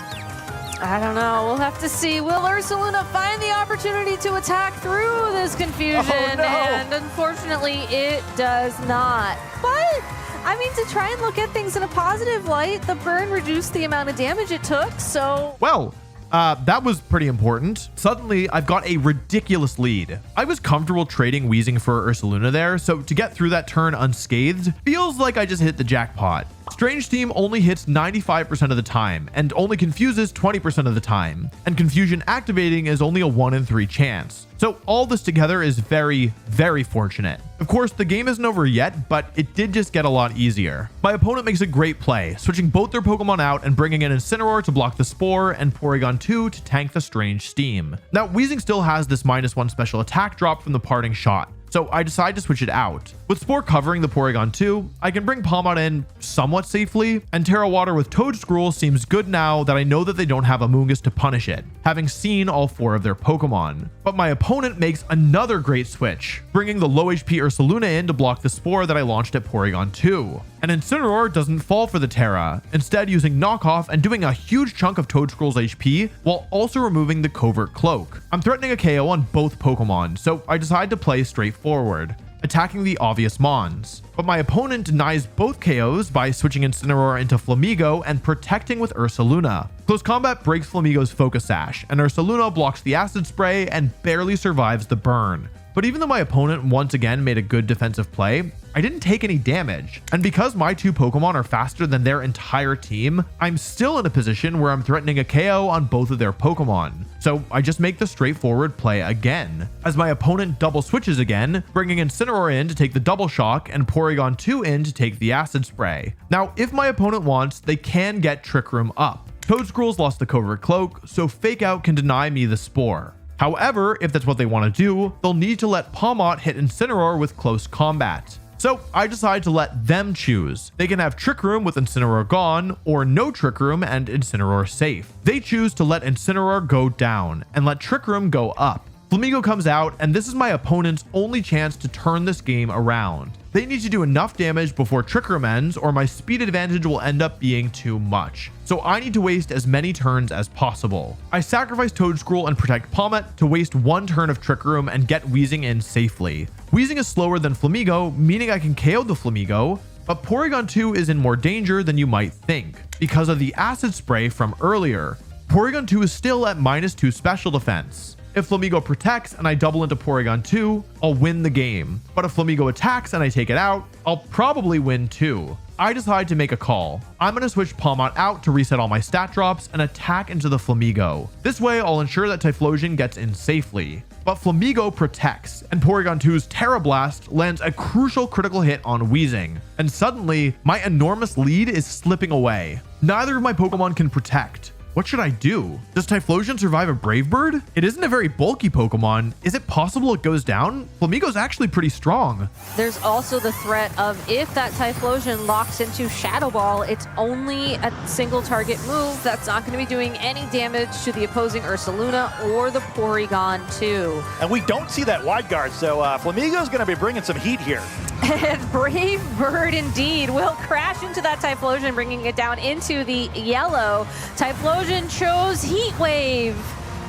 I don't know. We'll have to see. Will Ursaluna find the opportunity to attack through this confusion? Oh, no. And unfortunately, it does not. But I mean, to try and look at things in a positive light, the burn reduced the amount of damage it took, so... Well, that was pretty important. Suddenly, I've got a ridiculous lead. I was comfortable trading Weezing for Ursaluna there, so to get through that turn unscathed feels like I just hit the jackpot. Strange Team only hits 95% of the time and only confuses 20% of the time, and confusion activating is only a 1 in 3 chance. So all this together is very, very fortunate. Of course, the game isn't over yet, but it did just get a lot easier. My opponent makes a great play, switching both their Pokemon out and bringing in Incineroar to block the Spore and Porygon 2 to tank the Strange Steam. Now, Weezing still has this -1 special attack drop from the parting shot, so I decide to switch it out. With Spore covering the Porygon 2, I can bring Palmot in somewhat safely, and Terra Water with Toedscruel seems good now that I know that they don't have Amoonguss to punish it, having seen all 4 of their Pokemon. But my opponent makes another great switch, bringing the low HP Ursaluna in to block the Spore that I launched at Porygon 2. And Incineroar doesn't fall for the Terra, instead using Knockoff and doing a huge chunk of Toedscruel's HP while also removing the Covert Cloak. I'm threatening a KO on both Pokemon, so I decide to play straightforward, attacking the obvious Mons. But my opponent denies both KOs by switching Incineroar into Flamigo and protecting with Ursaluna. Close combat breaks Flamigo's Focus Sash, and Ursaluna blocks the Acid Spray and barely survives the burn. But even though my opponent once again made a good defensive play, I didn't take any damage. And because my 2 Pokemon are faster than their entire team, I'm still in a position where I'm threatening a KO on both of their Pokemon. So I just make the straightforward play again, as my opponent double switches again, bringing Incineroar in to take the Double Shock and Porygon 2 in to take the Acid Spray. Now, if my opponent wants, they can get Trick Room up. Toedscruel's lost the Covert Cloak, so Fake Out can deny me the Spore. However, if that's what they want to do, they'll need to let Palmot hit Incineroar with close combat. So I decide to let them choose. They can have Trick Room with Incineroar gone, or no Trick Room and Incineroar safe. They choose to let Incineroar go down and let Trick Room go up. Flamigo comes out, and this is my opponent's only chance to turn this game around. They need to do enough damage before Trick Room ends, or my speed advantage will end up being too much. So I need to waste as many turns as possible. I sacrifice Toedscruel and protect Palmot to waste 1 turn of Trick Room and get Weezing in safely. Weezing is slower than Flamigo, meaning I can KO the Flamigo, but Porygon 2 is in more danger than you might think, because of the Acid Spray from earlier. Porygon 2 is still at -2 special defense. If Flamigo protects and I double into Porygon 2, I'll win the game. But if Flamigo attacks and I take it out, I'll probably win too. I decide to make a call. I'm going to switch Palmot out to reset all my stat drops and attack into the Flamigo. This way, I'll ensure that Typhlosion gets in safely. But Flamigo protects, and Porygon 2's Terra Blast lands a crucial critical hit on Weezing. And suddenly, my enormous lead is slipping away. Neither of my Pokemon can protect. What should I do? Does Typhlosion survive a Brave Bird? It isn't a very bulky Pokemon. Is it possible it goes down? Flamigo's actually pretty strong. There's also the threat of if that Typhlosion locks into Shadow Ball, it's only a single target move that's not going to be doing any damage to the opposing Ursaluna or the Porygon 2. And we don't see that wide guard, so Flamigo's going to be bringing some heat here. And Brave Bird indeed will crash into that Typhlosion, bringing it down into the yellow. Typhlosion chose Heat Wave,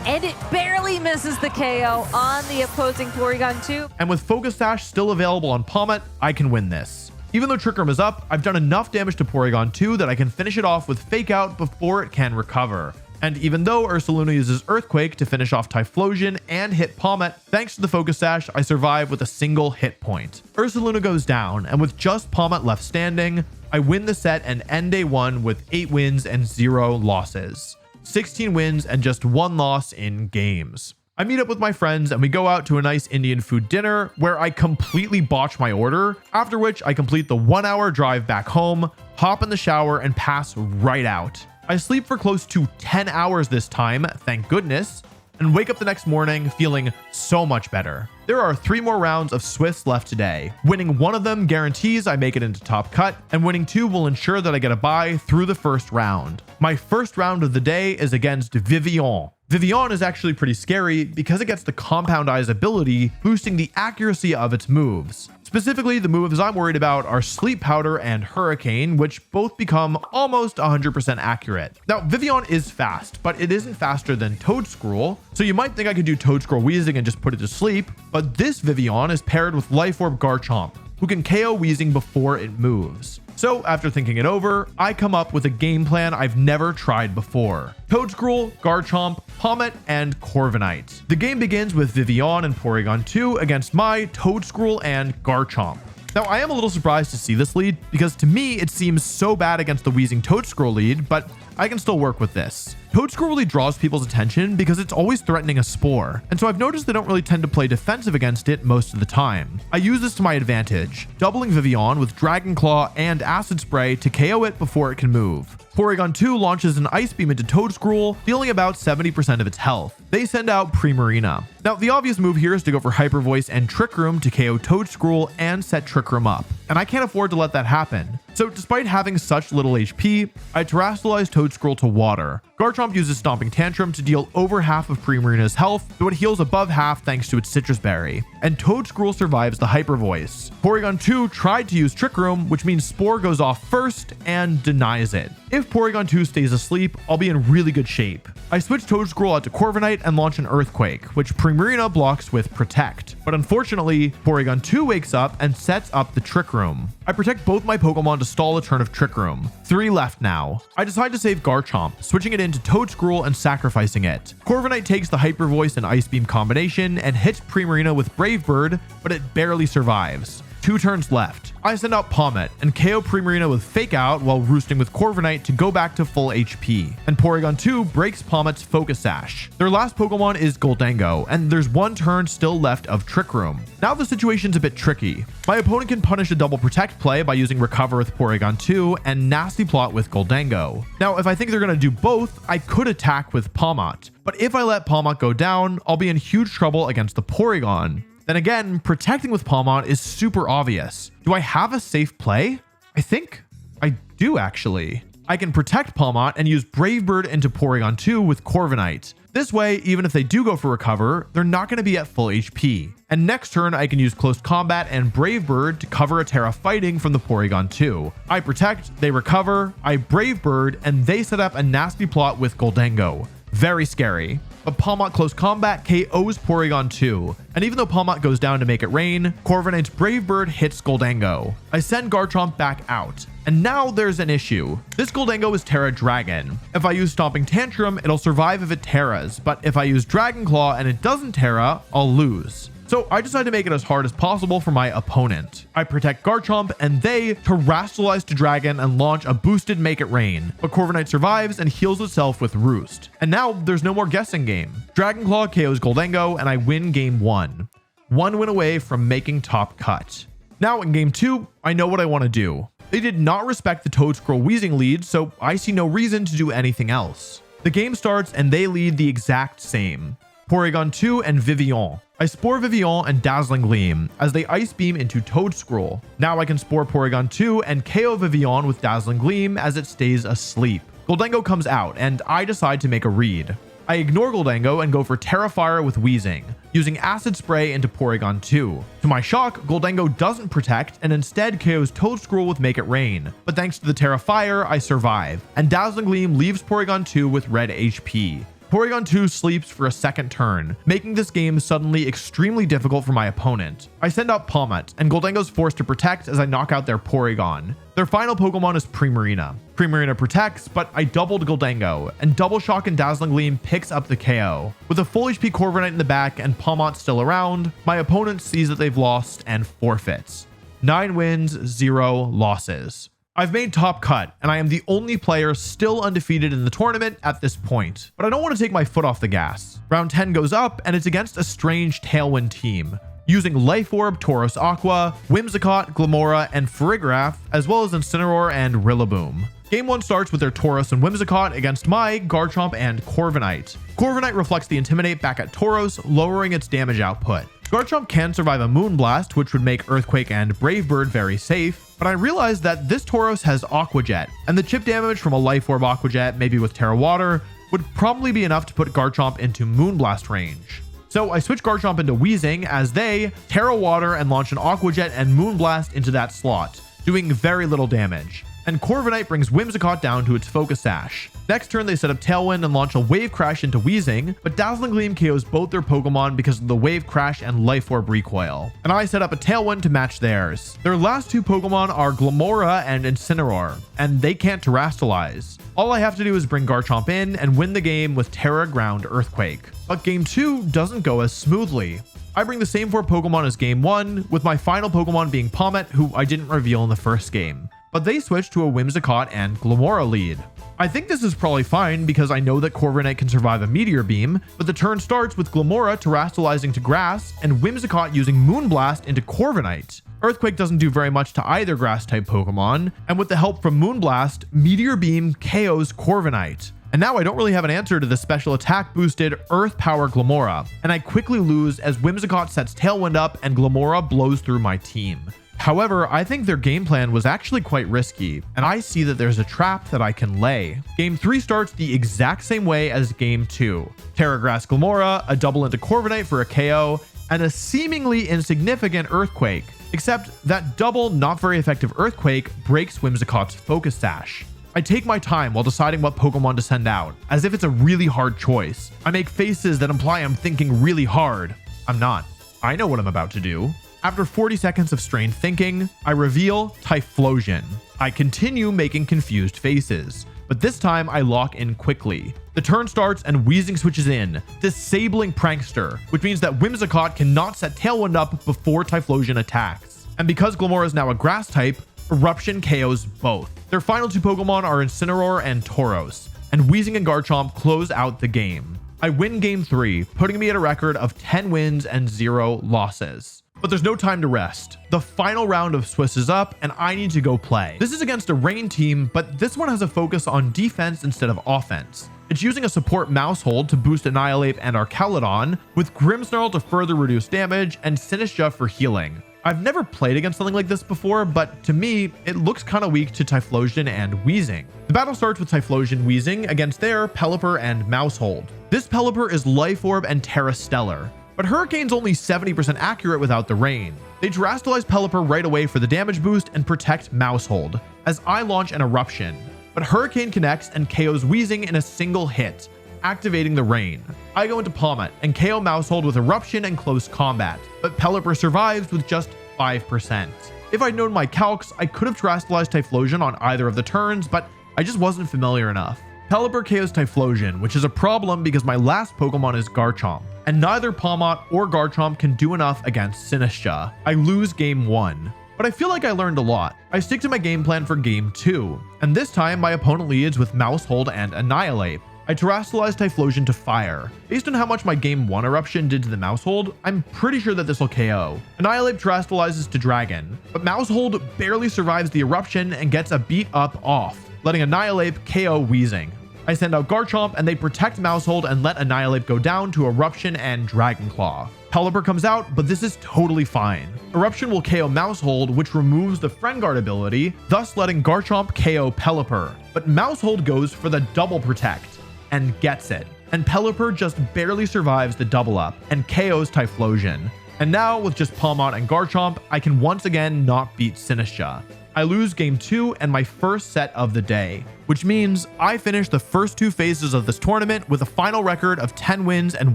and it barely misses the KO on the opposing Porygon 2. And with Focus Sash still available on Palmot, I can win this. Even though Trick Room is up, I've done enough damage to Porygon 2 that I can finish it off with Fake Out before it can recover. And even though Ursaluna uses Earthquake to finish off Typhlosion and hit Palmot, thanks to the Focus Sash, I survive with a single hit point. Ursaluna goes down, and with just Palmot left standing, I win the set and end day 1 with 8 wins and 0 losses. 16 wins and just 1 loss in games. I meet up with my friends and we go out to a nice Indian food dinner where I completely botch my order, after which I complete the 1-hour drive back home, hop in the shower, and pass right out. I sleep for close to 10 hours this time, thank goodness, and wake up the next morning feeling so much better. There are 3 more rounds of Swifts left today. Winning 1 of them guarantees I make it into top cut, and winning 2 will ensure that I get a bye through the first round. My first round of the day is against Vivillon. Vivillon is actually pretty scary because it gets the Compound Eyes ability, boosting the accuracy of its moves. Specifically, the moves I'm worried about are Sleep Powder and Hurricane, which both become almost 100% accurate. Now, Vivillon is fast, but it isn't faster than Toedscruel, so you might think I could do Toedscruel Weezing and just put it to sleep, but this Vivillon is paired with Life Orb Garchomp, who can KO Weezing before it moves. So after thinking it over, I come up with a game plan I've never tried before. Toedscruel, Garchomp, Palmot, and Corviknight. The game begins with Vivillon and Porygon 2 against my Toedscruel and Garchomp. Now, I am a little surprised to see this lead, because to me, it seems so bad against the Weezing Toedscruel lead, but I can still work with this. Toadscruel really draws people's attention because it's always threatening a spore, and so I've noticed they don't really tend to play defensive against it most of the time. I use this to my advantage, doubling Vivillon with Dragon Claw and Acid Spray to KO it before it can move. Porygon 2 launches an Ice Beam into Toadscruel, dealing about 70% of its health. They send out Primarina. Now, the obvious move here is to go for Hyper Voice and Trick Room to KO Toadscruel and set Trick Room up, and I can't afford to let that happen. So despite having such little HP, I Terastallize Toadscruel to Water. Garchomp uses Stomping Tantrum to deal over half of Primarina's health, though it heals above half thanks to its Citrus Berry. And Toadscruel survives the Hyper Voice. Porygon 2 tried to use Trick Room, which means Spore goes off first and denies it. If Porygon 2 stays asleep, I'll be in really good shape. I switch Toadscruel out to Corviknight and launch an Earthquake, which Primarina blocks with Protect. But unfortunately, Porygon 2 wakes up and sets up the Trick Room. I protect both my Pokemon to stall a turn of Trick Room. 3 left now. I decide to save Garchomp, switching it into Toadscruel and sacrificing it. Corviknight takes the Hyper Voice and Ice Beam combination and hits Primarina with Brave Bird, but it barely survives. 2 turns left. I send out Pommet and KO Primarina with Fake Out while roosting with Corviknight to go back to full HP. And Porygon 2 breaks Pommet's Focus Sash. Their last Pokemon is Goldango, and there's 1 turn still left of Trick Room. Now the situation's a bit tricky. My opponent can punish a double Protect play by using Recover with Porygon 2 and Nasty Plot with Goldango. Now, if I think they're going to do both, I could attack with Pommet. But if I let Pommet go down, I'll be in huge trouble against the Porygon. Then again, protecting with Pommet is super obvious. Do I have a safe play? I think I do actually. I can protect Pommet and use Brave Bird into Porygon 2 with Corviknight. This way, even if they do go for Recover, they're not going to be at full HP. And next turn, I can use Close Combat and Brave Bird to cover a Terra Fighting from the Porygon 2. I protect, they recover, I Brave Bird, and they set up a Nasty Plot with Goldango. Very scary. But Pommet Close Combat KOs Porygon 2, and even though Pommet goes down to make it rain, Corviknight's Brave Bird hits Goldango. I send Garchomp back out, and now there's an issue. This Goldango is Terra Dragon. If I use Stomping Tantrum, it'll survive if it Terras, but if I use Dragon Claw and it doesn't Terra, I'll lose. So I decide to make it as hard as possible for my opponent. I protect Garchomp and they Terastallize to Dragon and launch a boosted Make It Rain, but Corviknight survives and heals itself with Roost. And now there's no more guessing game. Dragon Claw KOs Goldango and I win game 1. 1 win away from making top cut. Now in game 2, I know what I want to do. They did not respect the Toadscruel Weezing lead, so I see no reason to do anything else. The game starts and they lead the exact same. Porygon 2 and Vivillon. I Spore Vivillon and Dazzling Gleam as they Ice Beam into Toadscruel. Now I can Spore Porygon 2 and KO Vivillon with Dazzling Gleam as it stays asleep. Goldango comes out and I decide to make a read. I ignore Goldango and go for Terra Fire with Weezing, using Acid Spray into Porygon 2. To my shock, Goldango doesn't protect and instead KOs Toadscruel with Make It Rain. But thanks to the Terra Fire, I survive, and Dazzling Gleam leaves Porygon 2 with red HP. Porygon 2 sleeps for a second turn, making this game suddenly extremely difficult for my opponent. I send out Pommet, and Goldango's forced to protect as I knock out their Porygon. Their final Pokemon is Primarina. Primarina protects, but I doubled Goldango, and Double Shock and Dazzling Gleam picks up the KO. With a full HP Corviknight in the back and Pommet still around, my opponent sees that they've lost and forfeits. 9 wins, 0 losses. I've made top cut, and I am the only player still undefeated in the tournament at this point. But I don't want to take my foot off the gas. Round 10 goes up, and it's against a strange Tailwind team, using Life Orb, Tauros Aqua, Whimsicott, Glimmora, and Farigiraf, as well as Incineroar and Rillaboom. Game 1 starts with their Tauros and Whimsicott against my Garchomp and Corviknight. Corviknight reflects the Intimidate back at Tauros, lowering its damage output. Garchomp can survive a Moonblast, which would make Earthquake and Brave Bird very safe, but I realized that this Tauros has Aqua Jet, and the chip damage from a Life Orb Aqua Jet, maybe with Terra Water, would probably be enough to put Garchomp into Moonblast range. So I switch Garchomp into Weezing as they Terra Water and launch an Aqua Jet and Moonblast into that slot, doing very little damage. And Corviknight brings Whimsicott down to its Focus Sash. Next turn, they set up Tailwind and launch a Wave Crash into Weezing, but Dazzling Gleam KOs both their Pokemon because of the Wave Crash and Life Orb recoil. And I set up a Tailwind to match theirs. Their last 2 Pokemon are Glimmora and Incineroar, and they can't Terastallize. All I have to do is bring Garchomp in and win the game with Terra Ground Earthquake. But game 2 doesn't go as smoothly. I bring the same 4 Pokemon as game 1, with my final Pokemon being Pommet, who I didn't reveal in the first game. but they switched to a Whimsicott and Glimmora lead. I think this is probably fine because I know that Corviknight can survive a Meteor Beam, but the turn starts with Glimmora terastallizing to Grass and Whimsicott using Moonblast into Corviknight. Earthquake doesn't do very much to either Grass-type Pokemon, and with the help from Moonblast, Meteor Beam KOs Corviknight. And now I don't really have an answer to the special attack boosted Earth Power Glimmora, and I quickly lose as Whimsicott sets Tailwind up and Glimmora blows through my team. However, I think their game plan was actually quite risky, and I see that there's a trap that I can lay. Game 3 starts the exact same way as Game 2. Terra Grass Glimmora, a double into Corviknight for a KO, and a seemingly insignificant Earthquake, except that double not very effective Earthquake breaks Whimsicott's Focus Sash. I take my time while deciding what Pokemon to send out, as if it's a really hard choice. I make faces that imply I'm thinking really hard. I'm not. I know what I'm about to do. After 40 seconds of strained thinking, I reveal Typhlosion. I continue making confused faces, but this time I lock in quickly. The turn starts and Weezing switches in, disabling Prankster, which means that Whimsicott cannot set Tailwind up before Typhlosion attacks. And because Glimmora is now a Grass type, Eruption KOs both. Their final two Pokemon are Incineroar and Tauros, and Weezing and Garchomp close out the game. I win Game 3, putting me at a record of 10 wins and 0 losses. But there's no time to rest. The final round of Swiss is up, and I need to go play. This is against a Rain team, but this one has a focus on defense instead of offense. It's using a support Mousehold to boost Annihilate and Archaludon, with Grimmsnarl to further reduce damage, and Sinistcha for healing. I've never played against something like this before, but to me, it looks kind of weak to Typhlosion and Weezing. The battle starts with Typhlosion Weezing against their Pelipper and Mousehold. This Pelipper is Life Orb and Terra Stellar, but Hurricane's only 70% accurate without the rain. They terastallize Pelipper right away for the damage boost and protect Mousehold, as I launch an Eruption. But Hurricane connects and KOs Weezing in a single hit, activating the rain. I go into Palmet and KO Mousehold with Eruption and Close Combat, but Pelipper survives with just 5%. If I'd known my calcs, I could have terastallized Typhlosion on either of the turns, but I just wasn't familiar enough. Pelipper KOs Typhlosion, which is a problem because my last Pokemon is Garchomp, and neither Palmot or Garchomp can do enough against Sinistcha. I lose Game 1. But I feel like I learned a lot. I stick to my game plan for Game 2, and this time my opponent leads with Mousehold and Annihilate. I terastallize Typhlosion to Fire. Based on how much my Game 1 Eruption did to the Mousehold, I'm pretty sure that this will KO. Annihilate terastallizes to Dragon, but Mousehold barely survives the Eruption and gets a beat up off, letting Annihilate KO Weezing. I send out Garchomp and they protect Mousehold and let Annihilate go down to Eruption and Dragon Claw. Pelipper comes out, but this is totally fine. Eruption will KO Mousehold, which removes the Friend Guard ability, thus letting Garchomp KO Pelipper. But Mousehold goes for the double protect and gets it. And Pelipper just barely survives the double up and KOs Typhlosion. And now with just Palmot and Garchomp, I can once again not beat Sinistcha. I lose Game 2 and my first set of the day, which means I finish the first two phases of this tournament with a final record of 10 wins and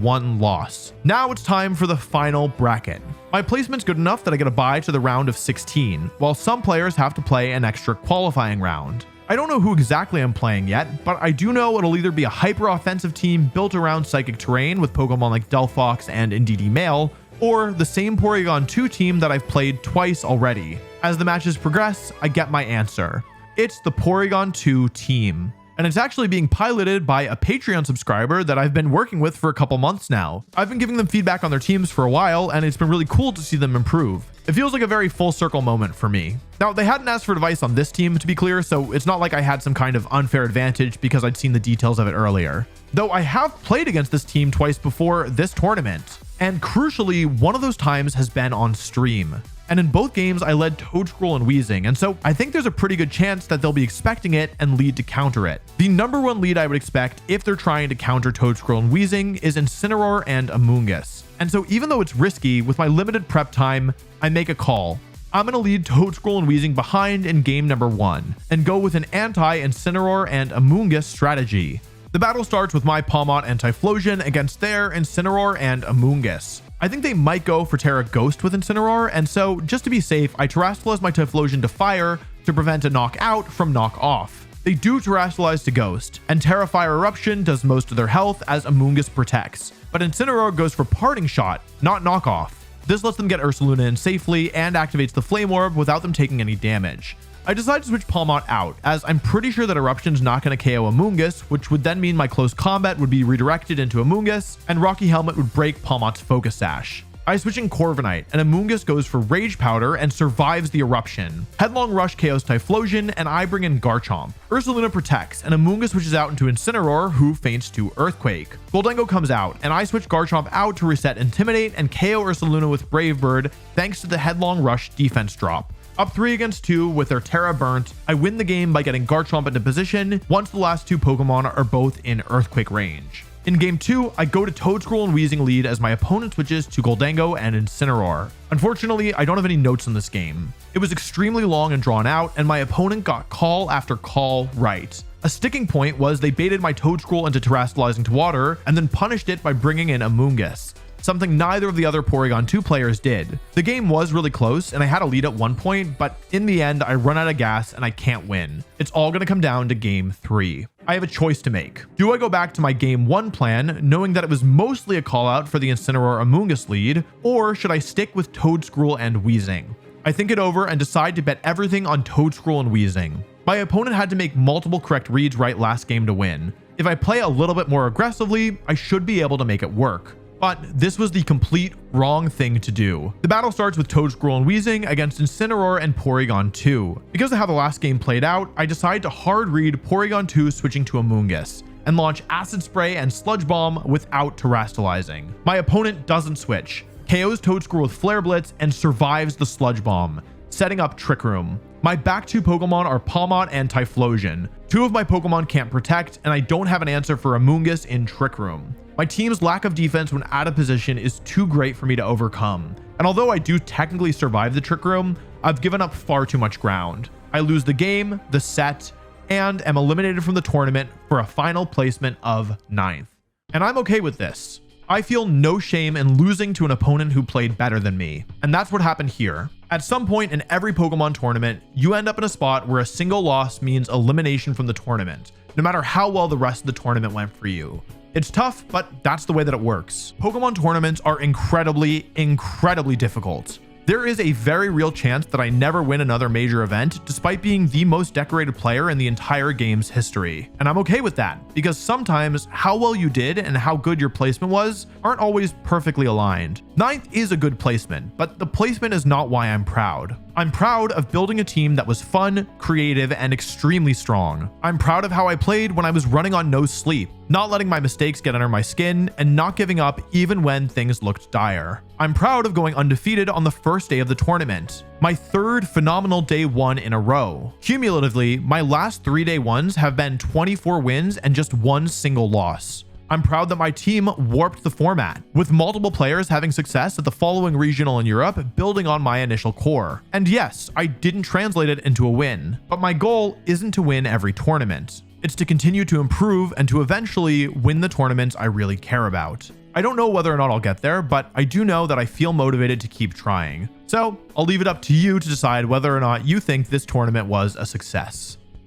1 loss. Now it's time for the final bracket. My placement's good enough that I get a bye to the round of 16, while some players have to play an extra qualifying round. I don't know who exactly I'm playing yet, but I do know it'll either be a hyper-offensive team built around Psychic Terrain with Pokemon like Delphox and Indeedee Male, or the same Porygon 2 team that I've played twice already. As the matches progress, I get my answer. It's the Porygon 2 team. And it's actually being piloted by a Patreon subscriber that I've been working with for a couple months now. I've been giving them feedback on their teams for a while, and it's been really cool to see them improve. It feels like a very full circle moment for me. Now, they hadn't asked for advice on this team, to be clear, so it's not like I had some kind of unfair advantage because I'd seen the details of it earlier. Though I have played against this team twice before this tournament, and crucially, one of those times has been on stream. And in both games, I led Toedscruel and Weezing, and so I think there's a pretty good chance that they'll be expecting it and lead to counter it. The number one lead I would expect if they're trying to counter Toedscruel and Weezing is Incineroar and Amoonguss. And so even though it's risky, with my limited prep time, I make a call. I'm going to lead Toedscruel and Weezing behind in game number 1, and go with an anti-Incineroar and Amoonguss strategy. The battle starts with my Palmot and Typhlosion against their Incineroar and Amoonguss. I think they might go for Terra Ghost with Incineroar, and so just to be safe, I terastallize my Typhlosion to Fire to prevent a knockout from knock off. They do terastallize to Ghost, and Terra Fire Eruption does most of their health as Amoonguss protects, but Incineroar goes for Parting Shot, not knockoff. This lets them get Ursaluna in safely and activates the Flame Orb without them taking any damage. I decided to switch Palmot out, as I'm pretty sure that Eruption's not going to KO Amoonguss, which would then mean my close combat would be redirected into Amoonguss, and Rocky Helmet would break Palmot's Focus Sash. I switch in Corviknight, and Amoonguss goes for Rage Powder and survives the Eruption. Headlong Rush KOs Typhlosion, and I bring in Garchomp. Ursaluna protects, and Amoonguss switches out into Incineroar, who feints to Earthquake. Goldengo comes out, and I switch Garchomp out to reset Intimidate and KO Ursaluna with Brave Bird thanks to the Headlong Rush defense drop. Up 3 against 2 with their Terra burnt, I win the game by getting Garchomp into position once the last 2 Pokemon are both in Earthquake range. In game 2, I go to Toedscruel and Weezing lead as my opponent switches to Goldengo and Incineroar. Unfortunately, I don't have any notes on this game. It was extremely long and drawn out, and my opponent got call after call right. A sticking point was they baited my Toedscruel into terrestrializing to water and then punished it by bringing in Amoonguss, something neither of the other Porygon 2 players did. The game was really close and I had a lead at one point, but in the end I run out of gas and I can't win. It's all going to come down to game 3. I have a choice to make. Do I go back to my game 1 plan, knowing that it was mostly a call out for the Incineroar Amoonguss lead, or should I stick with Toedscruel and Weezing? I think it over and decide to bet everything on Toedscruel and Weezing. My opponent had to make multiple correct reads right last game to win. If I play a little bit more aggressively, I should be able to make it work. But this was the complete wrong thing to do. The battle starts with Toedscruel and Weezing against Incineroar and Porygon 2. Because of how the last game played out, I decide to hard read Porygon 2 switching to Amoonguss and launch Acid Spray and Sludge Bomb without terrestrializing. My opponent doesn't switch, KOs Toedscruel with Flare Blitz and survives the Sludge Bomb, setting up Trick Room. My back 2 Pokemon are Palmot and Typhlosion. 2 of my Pokemon can't protect, and I don't have an answer for Amoonguss in Trick Room. My team's lack of defense when out of position is too great for me to overcome. And although I do technically survive the Trick Room, I've given up far too much ground. I lose the game, the set, and am eliminated from the tournament for a final placement of 9th. And I'm okay with this. I feel no shame in losing to an opponent who played better than me. And that's what happened here. At some point in every Pokemon tournament, you end up in a spot where a single loss means elimination from the tournament, no matter how well the rest of the tournament went for you. It's tough, but that's the way that it works. Pokemon tournaments are incredibly difficult. There is a very real chance that I never win another major event despite being the most decorated player in the entire game's history. And I'm okay with that, because sometimes how well you did and how good your placement was aren't always perfectly aligned. 9th is a good placement, but the placement is not why I'm proud. I'm proud of building a team that was fun, creative, and extremely strong. I'm proud of how I played when I was running on no sleep, not letting my mistakes get under my skin, and not giving up even when things looked dire. I'm proud of going undefeated on the first day of the tournament, my 3rd phenomenal day 1 in a row. Cumulatively, my last 3 day 1s have been 24 wins and just 1 single loss. I'm proud that my team warped the format, with multiple players having success at the following regional in Europe, building on my initial core. And yes, I didn't translate it into a win, but my goal isn't to win every tournament. It's to continue to improve and to eventually win the tournaments I really care about. I don't know whether or not I'll get there, but I do know that I feel motivated to keep trying. So I'll leave it up to you to decide whether or not you think this tournament was a success.